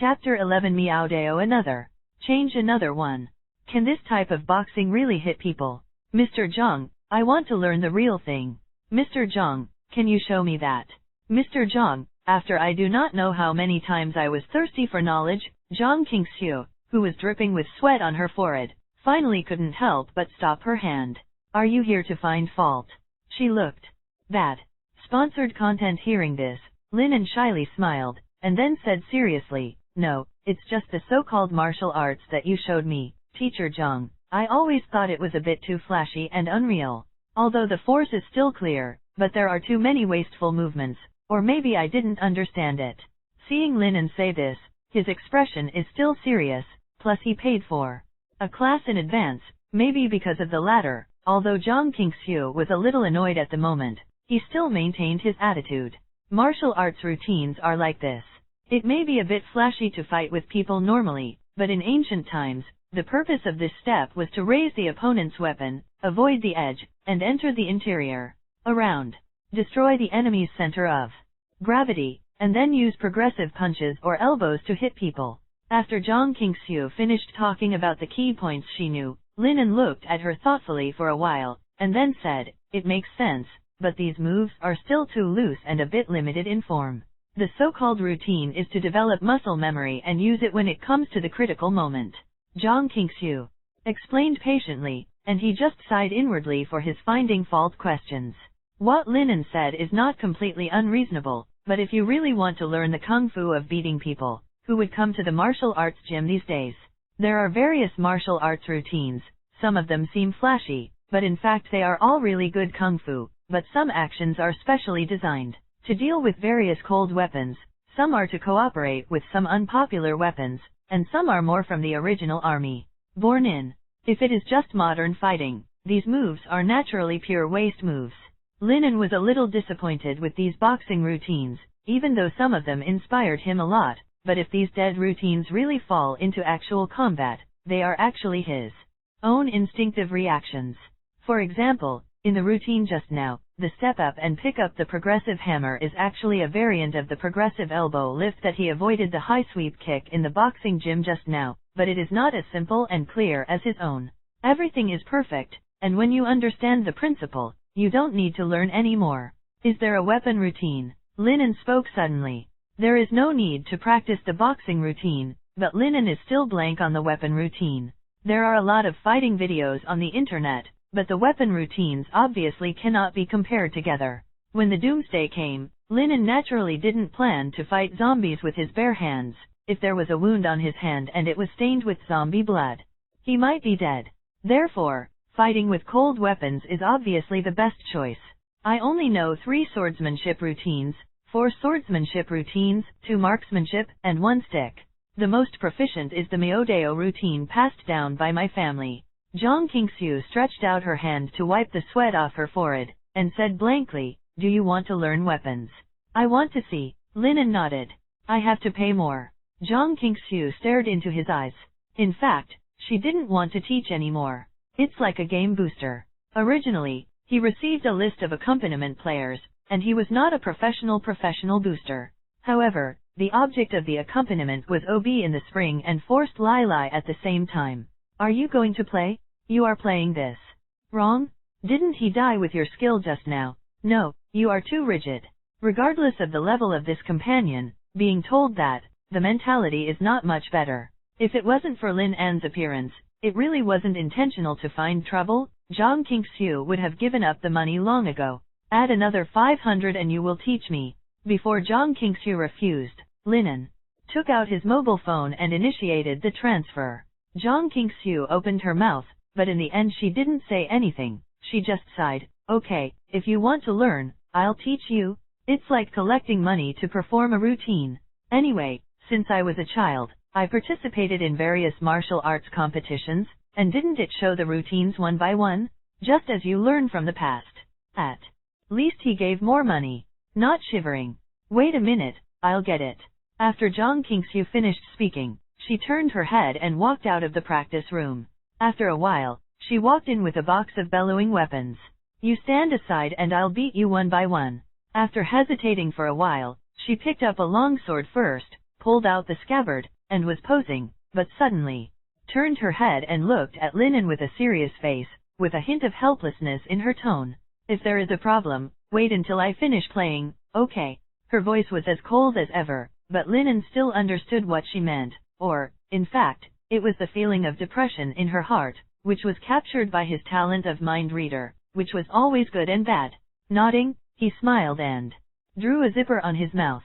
Chapter 11 Meowdao another. Change another one. Can this type of boxing really hit people? Mr. Zhang, I want to learn the real thing. Mr. Zhang, can you show me that? Mr. Zhang, after I do not know how many times I was thirsty for knowledge, Zhang Qingxiu, who was dripping with sweat on her forehead, finally couldn't help but stop her hand. Are you here to find fault? She looked bad. Sponsored content. Hearing this, Lin shyly smiled, and then said seriously, no, it's just the so-called martial arts that you showed me, Teacher Zhang. I always thought it was a bit too flashy and unreal. Although the force is still clear, but there are too many wasteful movements, or maybe I didn't understand it. Seeing Lin say this, his expression is still serious, plus he paid for a class in advance, maybe because of the latter. Although Zhang Qingxiu was a little annoyed at the moment, he still maintained his attitude. Martial arts routines are like this. It may be a bit flashy to fight with people normally, but in ancient times, the purpose of this step was to raise the opponent's weapon, avoid the edge, and enter the interior, around, destroy the enemy's center of gravity, and then use progressive punches or elbows to hit people. After Zhang Qingxiu finished talking about the key points she knew, Lin looked at her thoughtfully for a while, and then said, it makes sense, but these moves are still too loose and a bit limited in form. The so-called routine is to develop muscle memory and use it when it comes to the critical moment. Zhang Qingxiu explained patiently, and he just sighed inwardly for his finding fault questions. What Lin said is not completely unreasonable, but if you really want to learn the kung fu of beating people, who would come to the martial arts gym these days? There are various martial arts routines. Some of them seem flashy, but in fact they are all really good kung fu, but some actions are specially designed to deal with various cold weapons, some are to cooperate with some unpopular weapons, and some are more from the original army. Born in. If it is just modern fighting, these moves are naturally pure waste moves. Lin was a little disappointed with these boxing routines, even though some of them inspired him a lot, but if these dead routines really fall into actual combat, they are actually his own instinctive reactions. For example, in the routine just now, the step up and pick up the progressive hammer is actually a variant of the progressive elbow lift that he avoided the high sweep kick in the boxing gym just now, but it is not as simple and clear as his own. Everything is perfect, and when you understand the principle, you don't need to learn any more. Is there a weapon routine? Lin spoke suddenly. There is no need to practice the boxing routine, but Lin is still blank on the weapon routine. There are a lot of fighting videos on the internet, but the weapon routines obviously cannot be compared together. When the Doomsday came, Lin naturally didn't plan to fight zombies with his bare hands. If there was a wound on his hand and it was stained with zombie blood, he might be dead. Therefore, fighting with cold weapons is obviously the best choice. I only know 3 swordsmanship routines, 4 swordsmanship routines, 2 marksmanship, and 1 stick. The most proficient is the Meowdao routine passed down by my family. Zhang Qingxiu stretched out her hand to wipe the sweat off her forehead, and said blankly, do you want to learn weapons? I want to see. Lin nodded. I have to pay more. Zhang Qingxiu stared into his eyes. In fact, she didn't want to teach anymore. It's like a game booster. Originally, he received a list of accompaniment players, and he was not a professional booster. However, the object of the accompaniment was OB in the spring and forced Lai at the same time. Are you going to play? You are playing this wrong? Didn't he die with your skill just now? No, you are too rigid. Regardless of the level of this companion, being told that, the mentality is not much better. If it wasn't for Lin An's appearance, it really wasn't intentional to find trouble, Zhang Qingxiu would have given up the money long ago. Add another 500 and you will teach me. Before Zhang Qingxiu refused, Lin took out his mobile phone and initiated the transfer. Zhang Qingxiu opened her mouth, but in the end she didn't say anything. She just sighed. Okay, if you want to learn, I'll teach you. It's like collecting money to perform a routine. Anyway, since I was a child, I participated in various martial arts competitions, and didn't it show the routines one by one? Just as you learn from the past. At least he gave more money. Not shivering. Wait a minute, I'll get it. After Zhang Qingxiu finished speaking, she turned her head and walked out of the practice room. After a while, she walked in with a box of bellowing weapons. You stand aside and I'll beat you one by one. After hesitating for a while, she picked up a long sword first, pulled out the scabbard, and was posing, but suddenly turned her head and looked at Linen with a serious face, with a hint of helplessness in her tone. If there is a problem, wait until I finish playing, okay? Her voice was as cold as ever, but Linen still understood what she meant, or, in fact, it was the feeling of depression in her heart, which was captured by his talent of mind reader, which was always good and bad. Nodding, he smiled and drew a zipper on his mouth.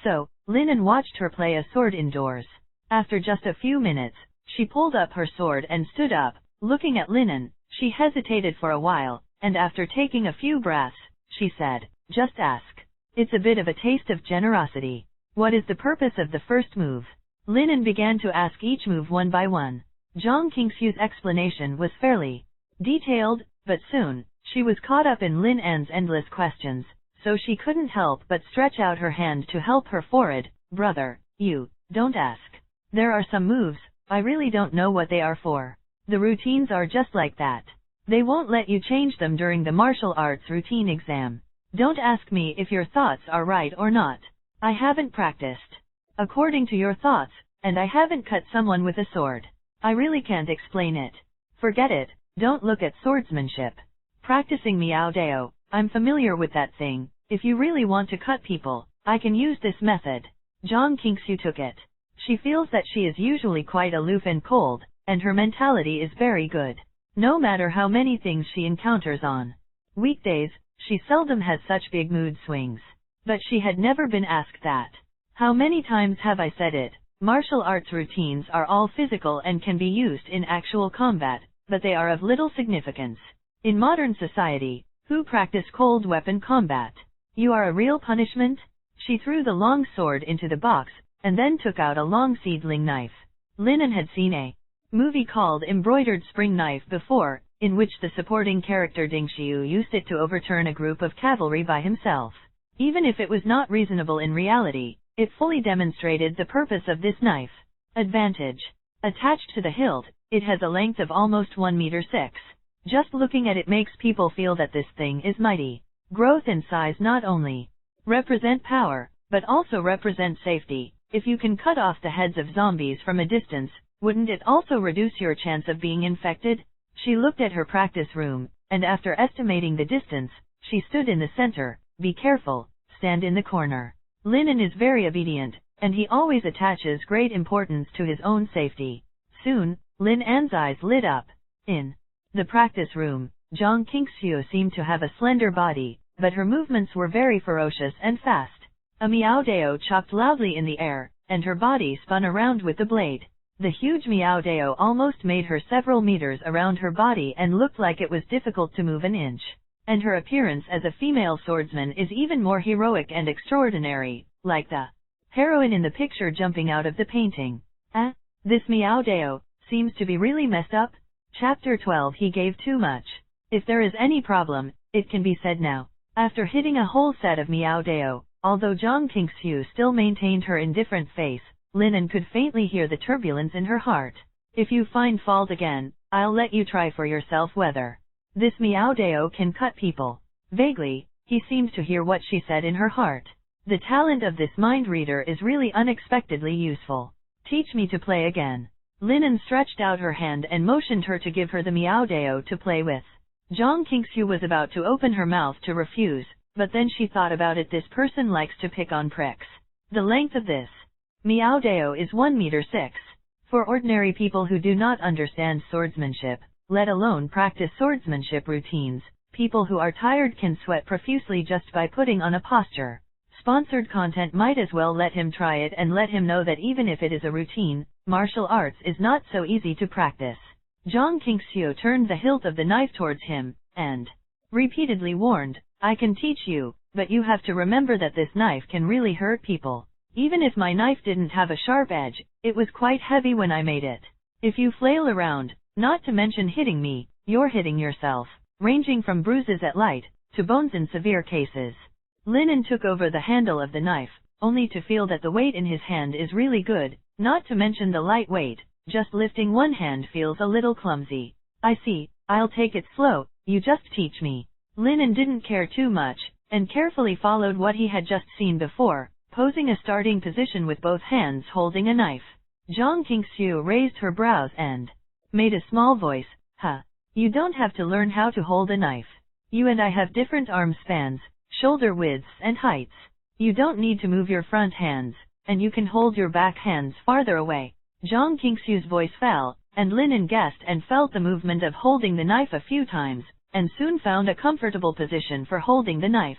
So, Linen watched her play a sword indoors. After just a few minutes, she pulled up her sword and stood up. Looking at Linen, she hesitated for a while, and after taking a few breaths, she said, "Just ask. It's a bit of a taste of generosity. What is the purpose of the first move?" Linen began to ask each move one by one. Zhang Qingxiu's explanation was fairly detailed, but soon, she was caught up in Lin An's endless questions, so she couldn't help but stretch out her hand to help her forward. "Brother, you don't ask. There are some moves, I really don't know what they are for. The routines are just like that. They won't let you change them during the martial arts routine exam. Don't ask me if your thoughts are right or not. I haven't practiced according to your thoughts, and I haven't cut someone with a sword. I really can't explain it. Forget it, don't look at swordsmanship. Practicing Miao Dao, I'm familiar with that thing. If you really want to cut people, I can use this method." Zhang Qingxiu took it. She feels that she is usually quite aloof and cold, and her mentality is very good. No matter how many things she encounters on weekdays, she seldom has such big mood swings. But she had never been asked that. How many times have I said it? Martial arts routines are all physical and can be used in actual combat, but they are of little significance. In modern society, who practice cold weapon combat? You are a real punishment? She threw the long sword into the box, and then took out a long seedling knife. Linen had seen a movie called Embroidered Spring Knife before, in which the supporting character Ding Xiu used it to overturn a group of cavalry by himself. Even if it was not reasonable in reality, it fully demonstrated the purpose of this knife. Advantage. Attached to the hilt, it has a length of almost 1 meter 6. Just looking at it makes people feel that this thing is mighty. Growth and size not only represent power, but also represent safety. If you can cut off the heads of zombies from a distance, wouldn't it also reduce your chance of being infected? She looked at her practice room, and after estimating the distance, she stood in the center. "Be careful, stand in the corner." Linen is very obedient, and he always attaches great importance to his own safety. Soon, Lin An's eyes lit up. In the practice room, Zhang Qingxiu seemed to have a slender body, but her movements were very ferocious and fast. A Miao Dao chopped loudly in the air, and her body spun around with the blade. The huge Miao Dao almost made her several meters around her body and looked like it was difficult to move an inch. And her appearance as a female swordsman is even more heroic and extraordinary, like the heroine in the picture jumping out of the painting. This Miao Dao seems to be really messed up. Chapter 12. He gave too much. If there is any problem, it can be said now. After hitting a whole set of Miao Dao, although Zhang Qingxiu still maintained her indifferent face, Linen could faintly hear the turbulence in her heart. "If you find fault again, I'll let you try for yourself whether this Miao Dao can cut people." Vaguely, he seemed to hear what she said in her heart. The talent of this mind reader is really unexpectedly useful. "Teach me to play again." Linen stretched out her hand and motioned her to give her the Miao Dao to play with. Zhang Qingxiu was about to open her mouth to refuse, but then she thought about it. This person likes to pick on pricks. The length of this Miao Dao is 1 meter 6. For ordinary people who do not understand swordsmanship, let alone practice swordsmanship routines, people who are tired can sweat profusely just by putting on a posture. Sponsored content might as well let him try it and let him know that even if it is a routine, martial arts is not so easy to practice. Zhang Qingxiu turned the hilt of the knife towards him, and repeatedly warned, "I can teach you, but you have to remember that this knife can really hurt people. Even if my knife didn't have a sharp edge, it was quite heavy when I made it. If you flail around, not to mention hitting me, you're hitting yourself, ranging from bruises at light, to bones in severe cases." Linen took over the handle of the knife, only to feel that the weight in his hand is really good, not to mention the light weight. Just lifting one hand feels a little clumsy. "I see, I'll take it slow, you just teach me." Linen didn't care too much, and carefully followed what he had just seen before, posing a starting position with both hands holding a knife. Zhang Qingxiu raised her brows and made a small voice, "Huh. You don't have to learn how to hold a knife. You and I have different arm spans, shoulder widths and heights. You don't need to move your front hands, and you can hold your back hands farther away." Zhang Qingxiu's voice fell, and Linen guessed and felt the movement of holding the knife a few times, and soon found a comfortable position for holding the knife.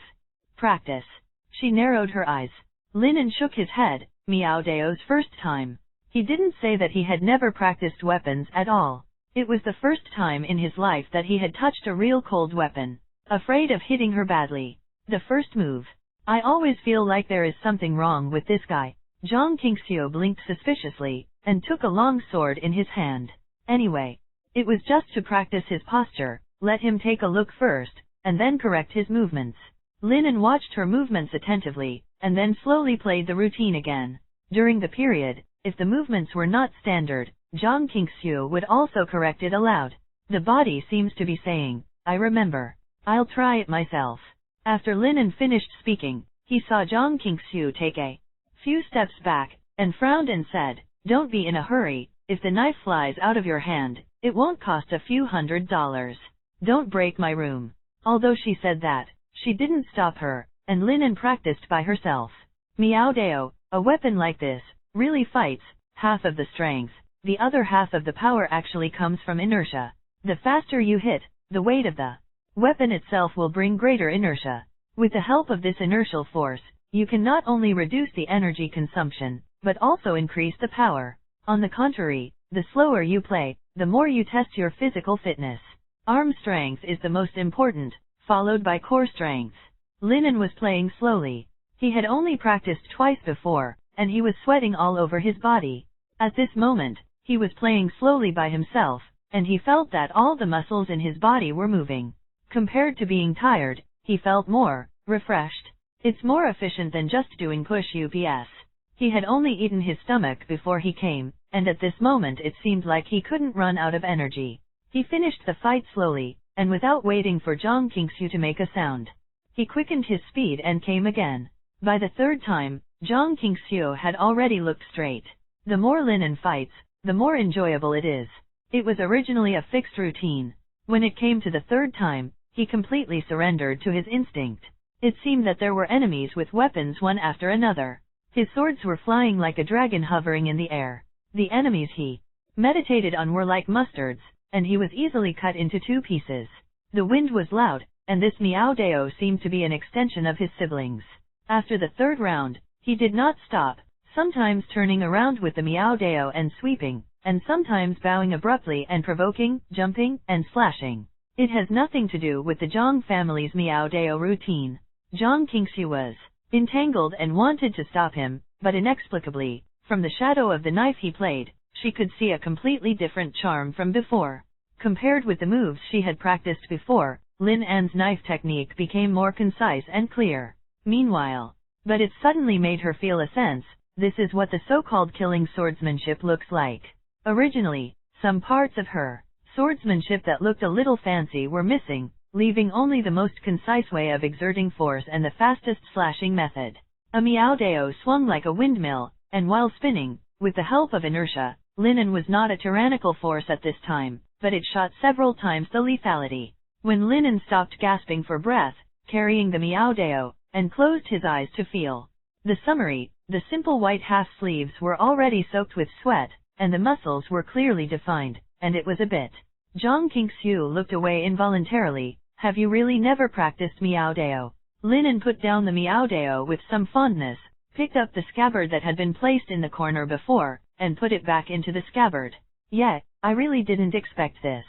Practice. She narrowed her eyes. Linen shook his head. Miao Dao's first time. He didn't say that he had never practiced weapons at all. It was the first time in his life that he had touched a real cold weapon. Afraid of hitting her badly. The first move. I always feel like there is something wrong with this guy. Zhang Qingxiu blinked suspiciously, and took a long sword in his hand. Anyway, it was just to practice his posture. Let him take a look first, and then correct his movements. Linen watched her movements attentively, and then slowly played the routine again. During the period, if the movements were not standard, Zhang Qingxiu would also correct it aloud. The body seems to be saying, "I remember. I'll try it myself." After Linen finished speaking, he saw Zhang Qingxiu take a few steps back, and frowned and said, "Don't be in a hurry. If the knife flies out of your hand, it won't cost a few $100s. Don't break my room." Although she said that, she didn't stop her, and Linen practiced by herself. Miao Dao, a weapon like this, really fights. Half of the strength, the other half of the power actually comes from inertia. The faster you hit, the weight of the weapon itself will bring greater inertia. With the help of this inertial force, you can not only reduce the energy consumption, but also increase the power. On the contrary, the slower you play, the more you test your physical fitness. Arm strength is the most important, followed by core strength. Linen was playing slowly. He had only practiced twice before, and he was sweating all over his body. At this moment, he was playing slowly by himself, and he felt that all the muscles in his body were moving. Compared to being tired, he felt more refreshed. It's more efficient than just doing push-ups. He had only eaten his stomach before he came, and at this moment it seemed like he couldn't run out of energy. He finished the fight slowly, and without waiting for Zhang Qingxiu to make a sound. He quickened his speed and came again. By the third time, Zhang Qingxiu had already looked straight. The more Linen fights, the more enjoyable it is. It was originally a fixed routine. When it came to the third time, he completely surrendered to his instinct. It seemed that there were enemies with weapons one after another. His swords were flying like a dragon hovering in the air. The enemies he meditated on were like mustards, and he was easily cut into two pieces. The wind was loud, and this Miao Dao seemed to be an extension of his siblings. After the third round, he did not stop, sometimes turning around with the Miao Dao and sweeping, and sometimes bowing abruptly and provoking, jumping, and slashing. It has nothing to do with the Zhang family's Miao Dao routine. Zhang Qingxiu was entangled and wanted to stop him, but inexplicably, from the shadow of the knife he played, she could see a completely different charm from before. Compared with the moves she had practiced before, Lin An's knife technique became more concise and clear. Meanwhile, but it suddenly made her feel a sense, this is what the so-called killing swordsmanship looks like. Originally, some parts of her swordsmanship that looked a little fancy were missing, leaving only the most concise way of exerting force and the fastest slashing method. A Miao Dao swung like a windmill, and while spinning, with the help of inertia, Linen was not a tyrannical force at this time, but it shot several times the lethality. When Linen stopped gasping for breath, carrying the Miao Dao, and closed his eyes to feel the summary, the simple white half-sleeves were already soaked with sweat, and the muscles were clearly defined, and it was a bit. Zhang Qingxiu looked away involuntarily. Have you really never practiced Miao Dao? Linen put down the Miao Dao with some fondness, picked up the scabbard that had been placed in the corner before, and put it back into the scabbard. Yeah, I really didn't expect this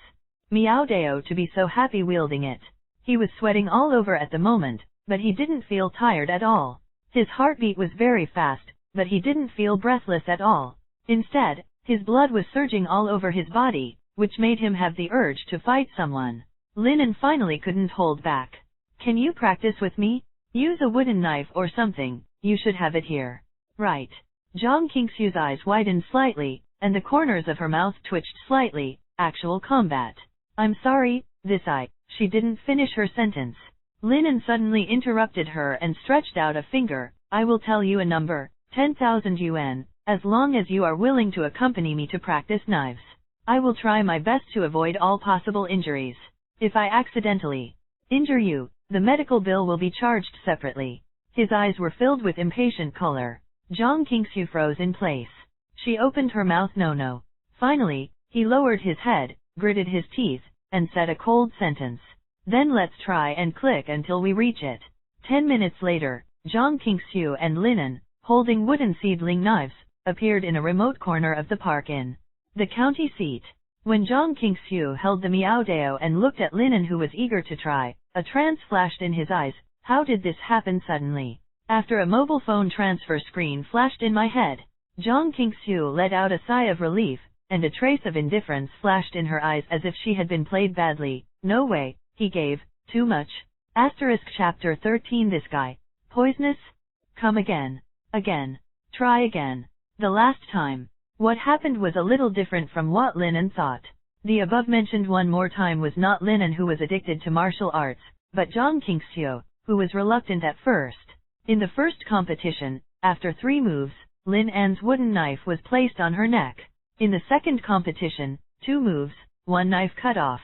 Miao Dao to be so happy wielding it. He was sweating all over at the moment, but he didn't feel tired at all. His heartbeat was very fast, but he didn't feel breathless at all. Instead, his blood was surging all over his body, which made him have the urge to fight someone. Linen finally couldn't hold back. Can you practice with me? Use a wooden knife or something, you should have it here. Right. Zhang Qingxiu's eyes widened slightly, and the corners of her mouth twitched slightly. Actual combat. I'm sorry, she didn't finish her sentence. Linen suddenly interrupted her and stretched out a finger, I will tell you a number, 10,000 yuan, as long as you are willing to accompany me to practice knives. I will try my best to avoid all possible injuries. If I accidentally injure you, the medical bill will be charged separately. His eyes were filled with impatient color. Zhang Qingxiu froze in place. She opened her mouth no. Finally, he lowered his head, gritted his teeth, and said a cold sentence. Then let's try and click until we reach it. 10 minutes later, Zhang Qingxiu and Linen, holding wooden seedling knives, appeared in a remote corner of the park in the county seat. When Zhang Qingxiu held the Miaodao and looked at Linen, who was eager to try, a trance flashed in his eyes. How did this happen suddenly? After a mobile phone transfer screen flashed in my head. Zhang Qingxiu let out a sigh of relief, and a trace of indifference flashed in her eyes as if she had been played badly. No way, he gave, too much. Chapter 13. This guy. Poisonous? Come again. Again. Try again. The last time. What happened was a little different from what Linen thought. The above-mentioned one more time was not Linen, who was addicted to martial arts, but Zhang Qingxiu, who was reluctant at first. In the first competition, after 3 moves, Lin An's wooden knife was placed on her neck. In the second competition, 2 moves, 1 knife cut off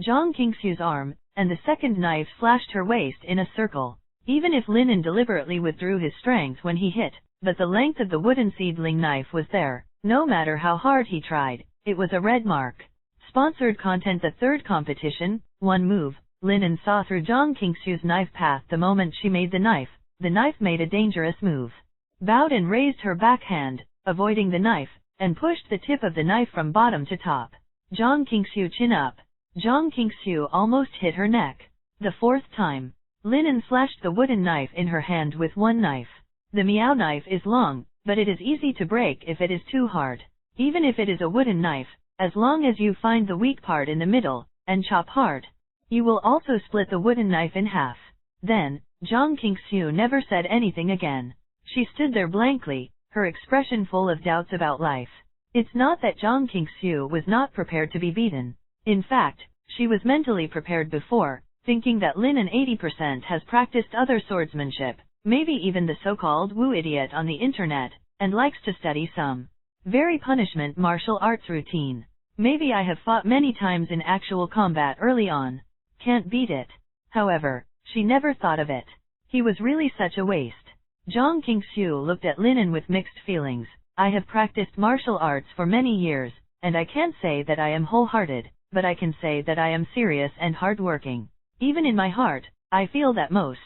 Zhang Qingxiu's arm, and the second knife slashed her waist in a circle. Even if Linen deliberately withdrew his strength when he hit, but the length of the wooden seedling knife was there. No matter how hard he tried, it was a red mark. Sponsored content. The third competition, 1 move, Linen saw through Zhang Qingxiu's knife path the moment she made the knife. The knife made a dangerous move. Bowed and raised her backhand, avoiding the knife, and pushed the tip of the knife from bottom to top. Zhang Qingxiu chin up. Zhang Qingxiu almost hit her neck. The fourth time, Linen slashed the wooden knife in her hand with 1 knife. The Miao knife is long, but it is easy to break if it is too hard. Even if it is a wooden knife, as long as you find the weak part in the middle, and chop hard, you will also split the wooden knife in half. Then, Zhang Qingxiu never said anything again. She stood there blankly, her expression full of doubts about life. It's not that Zhang Qingxiu was not prepared to be beaten. In fact, she was mentally prepared before, thinking that Linen 80% has practiced other swordsmanship, maybe even the so-called Wu idiot on the internet, and likes to study some very punishment martial arts routine. Maybe I have fought many times in actual combat early on. Can't beat it. However, she never thought of it. He was really such a waste. Zhang Qingxiu looked at Linen with mixed feelings. I have practiced martial arts for many years, and I can't say that I am wholehearted, but I can say that I am serious and hardworking. Even in my heart, I feel that most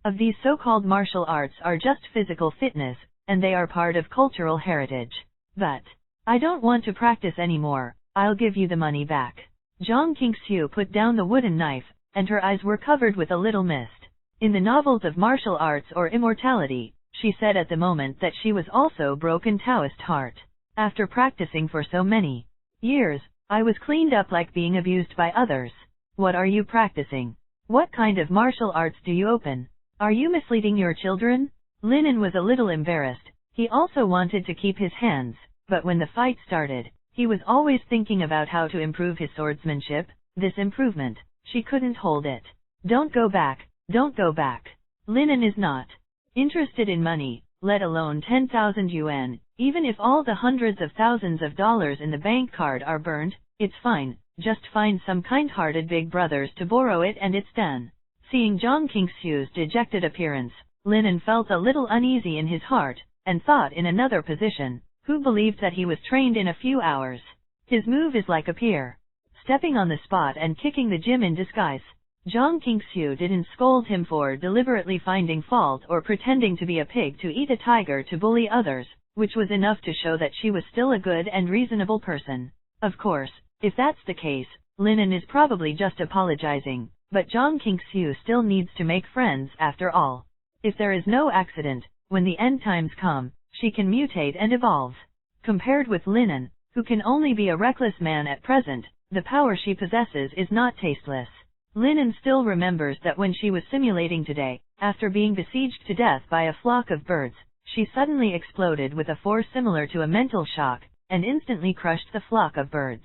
of these so-called martial arts are just physical fitness, and they are part of cultural heritage. But I don't want to practice anymore. I'll give you the money back. Zhang Qingxiu put down the wooden knife, and her eyes were covered with a little mist. In the novels of martial arts or immortality, she said at the moment that she was also broken Taoist heart. After practicing for so many years, I was cleaned up like being abused by others. What are you practicing? What kind of martial arts do you open? Are you misleading your children? Linen was a little embarrassed. He also wanted to keep his hands, but when the fight started, he was always thinking about how to improve his swordsmanship. This improvement, she couldn't hold it. Don't go back, don't go back. Linen is not interested in money, let alone 10,000 yuan. Even if all the hundreds of thousands of dollars in the bank card are burned, it's fine. Just find some kind-hearted big brothers to borrow it and it's done. Seeing Zhang Qingxiu's dejected appearance, Linen felt a little uneasy in his heart, and thought in another position, who believed that he was trained in a few hours. His move is like a peer stepping on the spot and kicking the gym in disguise. Zhang Qingxiu didn't scold him for deliberately finding fault or pretending to be a pig to eat a tiger to bully others, which was enough to show that she was still a good and reasonable person. Of course, if that's the case, Linen is probably just apologizing, but Zhang Qingxiu still needs to make friends after all. If there is no accident, when the end times come, she can mutate and evolve. Compared with Linen, who can only be a reckless man at present, the power she possesses is not tasteless. Linen still remembers that when she was simulating today, after being besieged to death by a flock of birds, she suddenly exploded with a force similar to a mental shock, and instantly crushed the flock of birds.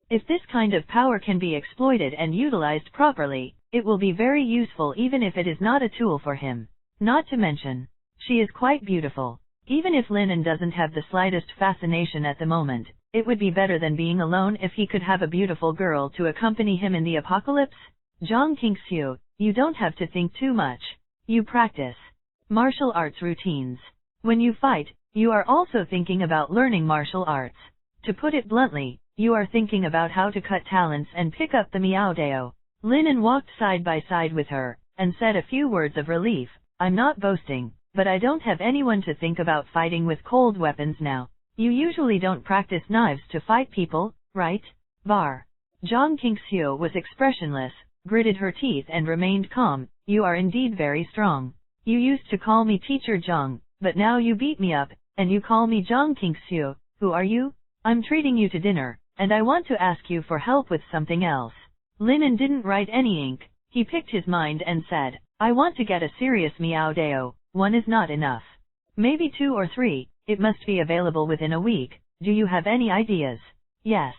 If this kind of power can be exploited and utilized properly, it will be very useful even if it is not a tool for him. Not to mention, She is quite beautiful. Even if Linen doesn't have the slightest fascination at the moment, it would be better than being alone if he could have a beautiful girl to accompany him in the apocalypse. Zhang Qingxiu, you don't have to think too much. You practice martial arts routines. When you fight, you are also thinking about learning martial arts. To put it bluntly, you are thinking about how to cut talents and pick up the Miao Dao. Linen walked side by side with her, and said a few words of relief. I'm not boasting, but I don't have anyone to think about fighting with cold weapons now. You usually don't practice knives to fight people, right? Var. Zhang Qingxiu was expressionless, gritted her teeth and remained calm. You are indeed very strong. You used to call me Teacher Zhang, but now you beat me up, and you call me Zhang Qingxiu. Who are you? I'm treating you to dinner, and I want to ask you for help with something else. Linen didn't write any ink. He picked his mind and said, I want to get a serious Miao Dao. One is not enough. Maybe 2 or 3, it must be available within a week. Do you have any ideas? Yes.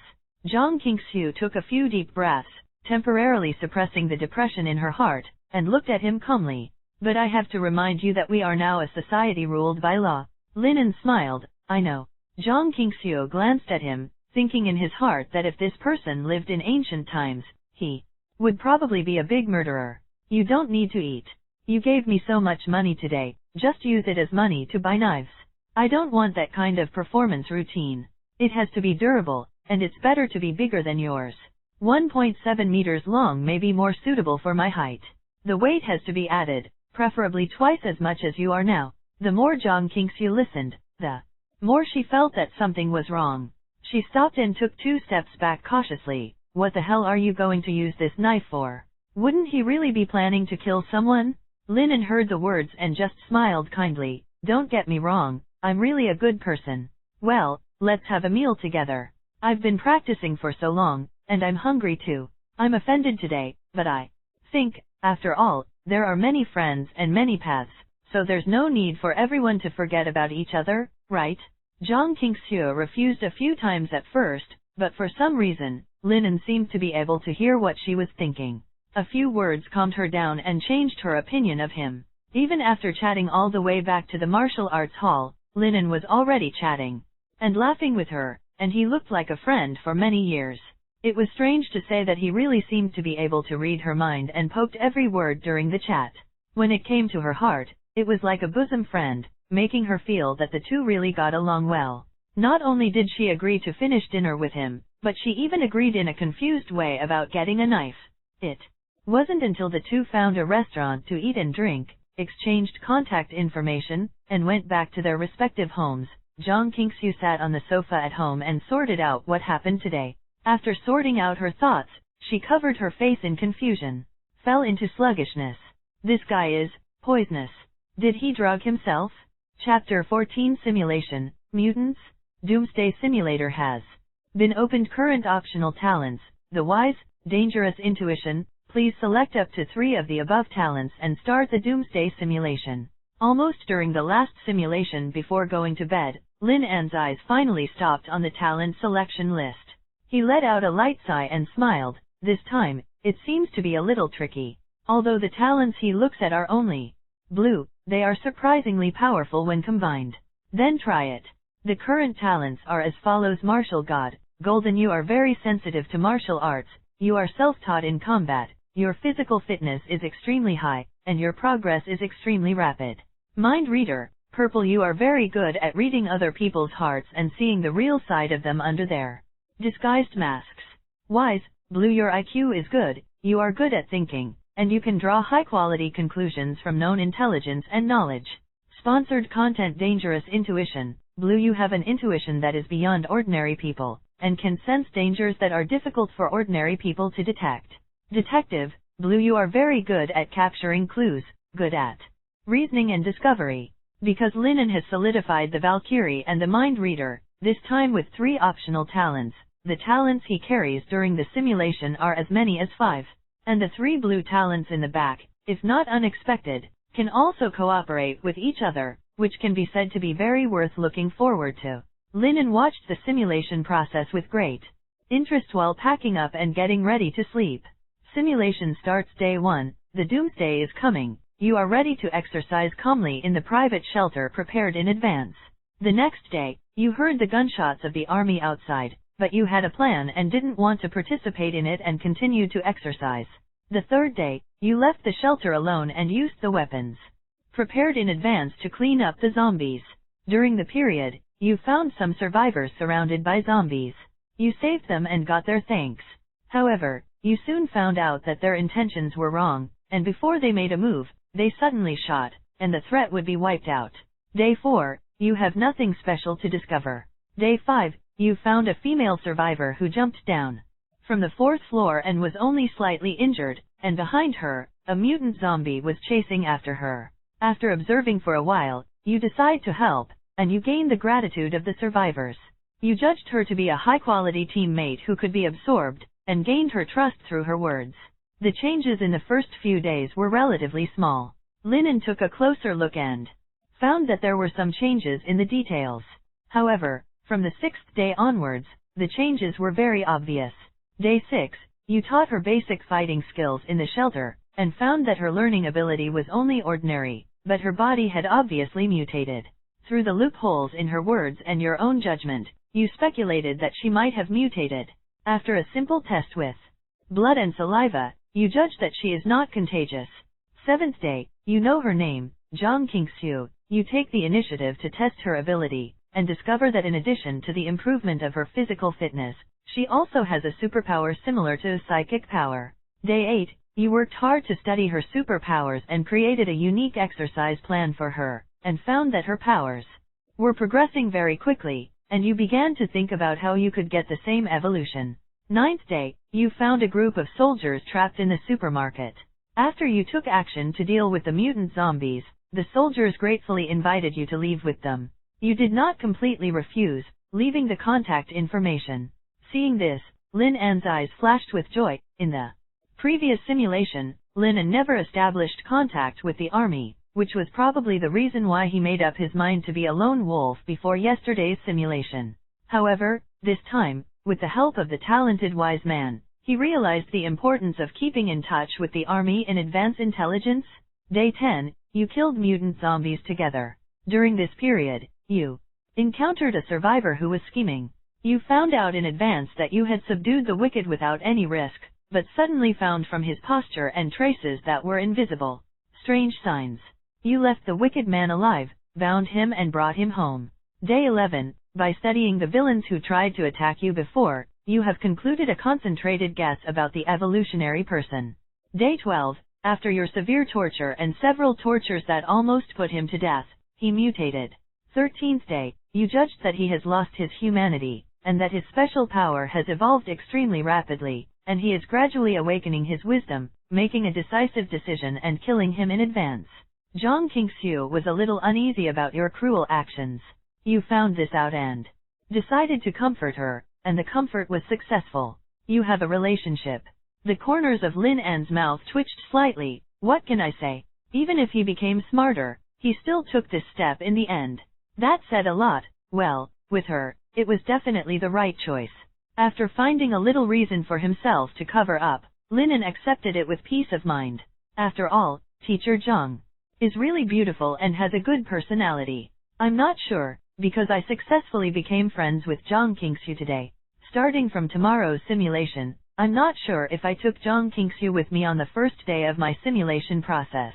Zhang Qingxiu took a few deep breaths, temporarily suppressing the depression in her heart, and looked at him calmly. But I have to remind you that we are now a society ruled by law. Linen smiled. I know. Zhang Qingxiu glanced at him, thinking in his heart that if this person lived in ancient times, he would probably be a big murderer. You don't need to eat. You gave me so much money today, just use it as money to buy knives. I don't want that kind of performance routine. It has to be durable, and it's better to be bigger than yours. 1.7 meters long may be more suitable for my height. The weight has to be added, preferably twice as much as you are now. The more Zhang Qingxiu listened, the more she felt that something was wrong. She stopped and took 2 steps back cautiously. What the hell are you going to use this knife for? Wouldn't he really be planning to kill someone? Linen heard the words and just smiled kindly. Don't get me wrong, I'm really a good person. Well, let's have a meal together. I've been practicing for so long, and I'm hungry too. I'm offended today, but I think, after all, there are many friends and many paths, so there's no need for everyone to forget about each other, right? Zhang Qingxiu refused a few times at first, but for some reason, Linen seemed to be able to hear what she was thinking. A few words calmed her down and changed her opinion of him. Even after chatting all the way back to the martial arts hall, Linen was already chatting and laughing with her, and he looked like a friend for many years. It was strange to say that he really seemed to be able to read her mind and poked every word during the chat. When it came to her heart, it was like a bosom friend, making her feel that the two really got along well. Not only did she agree to finish dinner with him, but she even agreed in a confused way about getting a knife. It wasn't until the two found a restaurant to eat and drink, exchanged contact information, and went back to their respective homes. Zhang Qingxiu sat on the sofa at home and sorted out what happened today. After sorting out her thoughts, she covered her face in confusion, fell into sluggishness. This guy is poisonous. Did he drug himself? Chapter 14 Simulation, Mutants. Doomsday Simulator has been opened. Current optional talents, the wise, dangerous intuition. Please select up to 3 of the above talents and start the Doomsday simulation. Almost during the last simulation before going to bed, Lin An's eyes finally stopped on the talent selection list. He let out a light sigh and smiled. This time, it seems to be a little tricky. Although the talents he looks at are only blue, they are surprisingly powerful when combined. Then try it. The current talents are as follows: Martial God, Golden. You are very sensitive to martial arts, you are self-taught in combat, your physical fitness is extremely high, and your progress is extremely rapid. Mind Reader, Purple. You are very good at reading other people's hearts and seeing the real side of them under their disguised masks. Wise, Blue. Your IQ is good, you are good at thinking, and you can draw high-quality conclusions from known intelligence and knowledge. Sponsored content. Dangerous Intuition, Blue. You have an intuition that is beyond ordinary people, and can sense dangers that are difficult for ordinary people to detect. Detective, Blue. You are very good at capturing clues, good at reasoning and discovery. Because Linen has solidified the Valkyrie and the Mind Reader, this time with 3 optional talents, the talents he carries during the simulation are as many as 5. And the 3 blue talents in the back, if not unexpected, can also cooperate with each other, which can be said to be very worth looking forward to. Linen watched the simulation process with great interest while packing up and getting ready to sleep. Simulation starts. Day 1, the Doomsday is coming. you are ready to exercise calmly in the private shelter prepared in advance. The next day, you heard the gunshots of the army outside, but you had a plan and didn't want to participate in it and continued to exercise. The third day, you left the shelter alone and used the weapons prepared in advance to clean up the zombies. During the period, you found some survivors surrounded by zombies. You saved them and got their thanks. However, you soon found out that their intentions were wrong, and before they made a move, they suddenly shot, and the threat would be wiped out. Day 4, you have nothing special to discover. Day 5, you found a female survivor who jumped down from the 4th floor and was only slightly injured, and behind her, a mutant zombie was chasing after her. After observing for a while, you decide to help, and you gain the gratitude of the survivors. You judged her to be a high-quality teammate who could be absorbed, and gained her trust through her words. The changes in the first few days were relatively small. Linen took a closer look and found that there were some changes in the details. However, from the 6th day onwards, the changes were very obvious. Day 6, you taught her basic fighting skills in the shelter, and found that her learning ability was only ordinary, but her body had obviously mutated. Through the loopholes in her words and your own judgment, you speculated that she might have mutated. After a simple test with blood and saliva, you judge that she is not contagious. 7th day, you know her name, Zhang Qingxiu. You take the initiative to test her ability, and discover that in addition to the improvement of her physical fitness, she also has a superpower similar to psychic power. Day 8, you worked hard to study her superpowers and created a unique exercise plan for her, and found that her powers were progressing very quickly, and you began to think about how you could get the same evolution. 9th day, you found a group of soldiers trapped in the supermarket. After you took action to deal with the mutant zombies, the soldiers gratefully invited you to leave with them. You did not completely refuse, leaving the contact information. Seeing this, Lin An's eyes flashed with joy. In the previous simulation, Lin An never established contact with the army, which was probably the reason why he made up his mind to be a lone wolf before yesterday's simulation. However, this time, with the help of the talented wise man, he realized the importance of keeping in touch with the army in advance intelligence. Day 10, you killed mutant zombies together. During this period, you encountered a survivor who was scheming. You found out in advance that you had subdued the wicked without any risk, but suddenly found from his posture and traces that were invisible strange signs. You left the wicked man alive, bound him and brought him home. Day 11, by studying the villains who tried to attack you before, you have concluded a concentrated guess about the evolutionary person. Day 12, after your severe torture and several tortures that almost put him to death, he mutated. 13th day, you judged that he has lost his humanity, and that his special power has evolved extremely rapidly, and he is gradually awakening his wisdom, making a decisive decision and killing him in advance. Zhang Qingxiu was a little uneasy about your cruel actions. You found this out and decided to comfort her, and the comfort was successful. You have a relationship. The corners of Lin An's mouth twitched slightly. What can I say? Even if he became smarter, he still took this step in the end. That said a lot. Well, with her, it was definitely the right choice. After finding a little reason for himself to cover up, Lin An accepted it with peace of mind. After all, Teacher Zhang is really beautiful and has a good personality. I'm not sure, because I successfully became friends with Zhang Qingxiu today. Starting from tomorrow's simulation, I'm not sure if I took Zhang Qingxiu with me on the first day of my simulation process.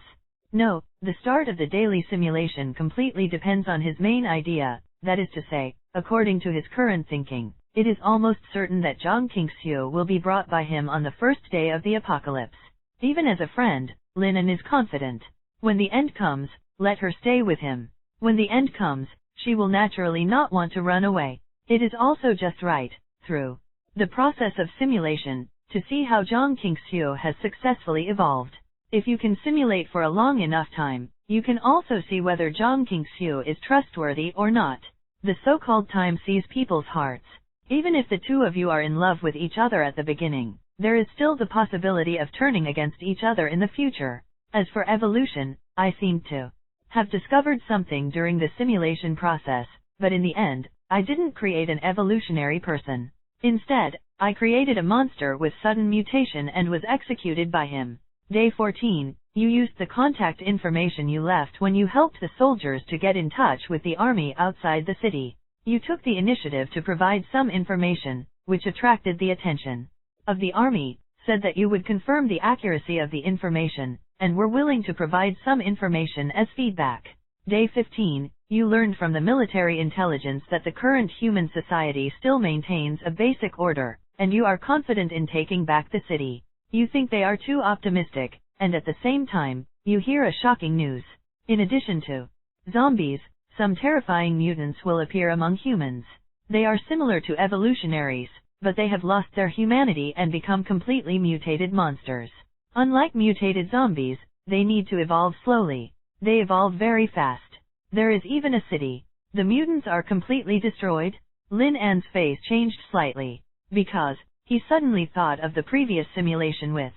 No, the start of the daily simulation completely depends on his main idea, that is to say, according to his current thinking, it is almost certain that Zhang Qingxiu will be brought by him on the first day of the apocalypse. Even as a friend, Lin An is confident. When the end comes, let her stay with him. When the end comes, she will naturally not want to run away. It is also just right, through the process of simulation, to see how Zhang Qingxiu has successfully evolved. If you can simulate for a long enough time, you can also see whether Zhang Qingxiu is trustworthy or not. The so-called time sees people's hearts. Even if the two of you are in love with each other at the beginning, there is still the possibility of turning against each other in the future. As for evolution, I seem to have discovered something during the simulation process, but in the end, I didn't create an evolutionary person. Instead, I created a monster with sudden mutation and was executed by him. Day 14, You used the contact information you left when you helped the soldiers to get in touch with the army outside the city. You took the initiative to provide some information, which attracted the attention of the army, said that you would confirm the accuracy of the information, and were willing to provide some information as feedback. Day 15, you learned from the military intelligence that the current human society still maintains a basic order, and you are confident in taking back the city. You think they are too optimistic, and at the same time, you hear a shocking news. In addition to zombies, some terrifying mutants will appear among humans. They are similar to evolutionaries, but they have lost their humanity and become completely mutated monsters. Unlike mutated zombies, they need to evolve slowly. They evolve very fast. There is even a city. The mutants are completely destroyed. Lin An's face changed slightly, because he suddenly thought of the previous simulation with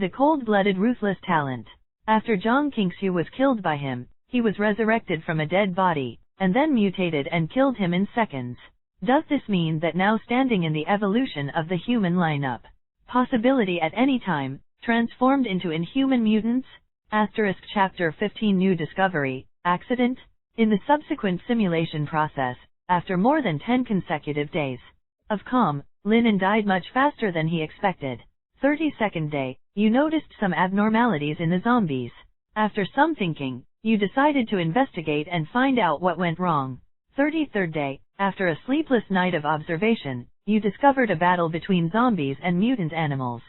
the cold-blooded ruthless talent. After Zhang Qingxiu was killed by him, he was resurrected from a dead body, and then mutated and killed him in seconds. Does this mean that now standing in the evolution of the human lineup, possibility at any time, transformed into inhuman mutants? Chapter 15 New Discovery, Accident? In the subsequent simulation process, after more than 10 consecutive days of calm, Lin An died much faster than he expected. 32nd day, you noticed some abnormalities in the zombies. After some thinking, you decided to investigate and find out what went wrong. 33rd day, after a sleepless night of observation, you discovered a battle between zombies and mutant animals.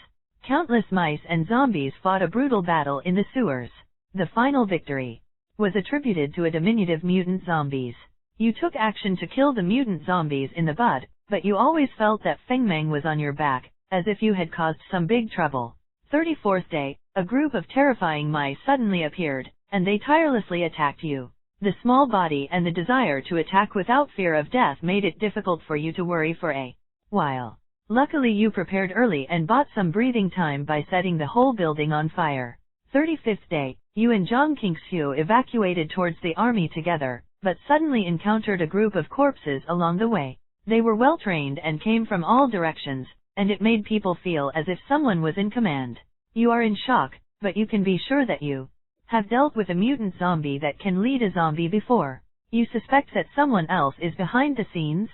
Countless mice and zombies fought a brutal battle in the sewers. The final victory was attributed to a diminutive mutant zombies. You took action to kill the mutant zombies in the bud, but you always felt that Feng Meng was on your back, as if you had caused some big trouble. 34th day, a group of terrifying mice suddenly appeared, and they tirelessly attacked you. The small body and the desire to attack without fear of death made it difficult for you to worry for a while. Luckily you prepared early and bought some breathing time by setting the whole building on fire. 35th day, you and Zhang Qingxiu evacuated towards the army together, but suddenly encountered a group of corpses along the way. They were well trained and came from all directions, and it made people feel as if someone was in command. You are in shock, but you can be sure that you have dealt with a mutant zombie that can lead a zombie before. You suspect that someone else is behind the scenes?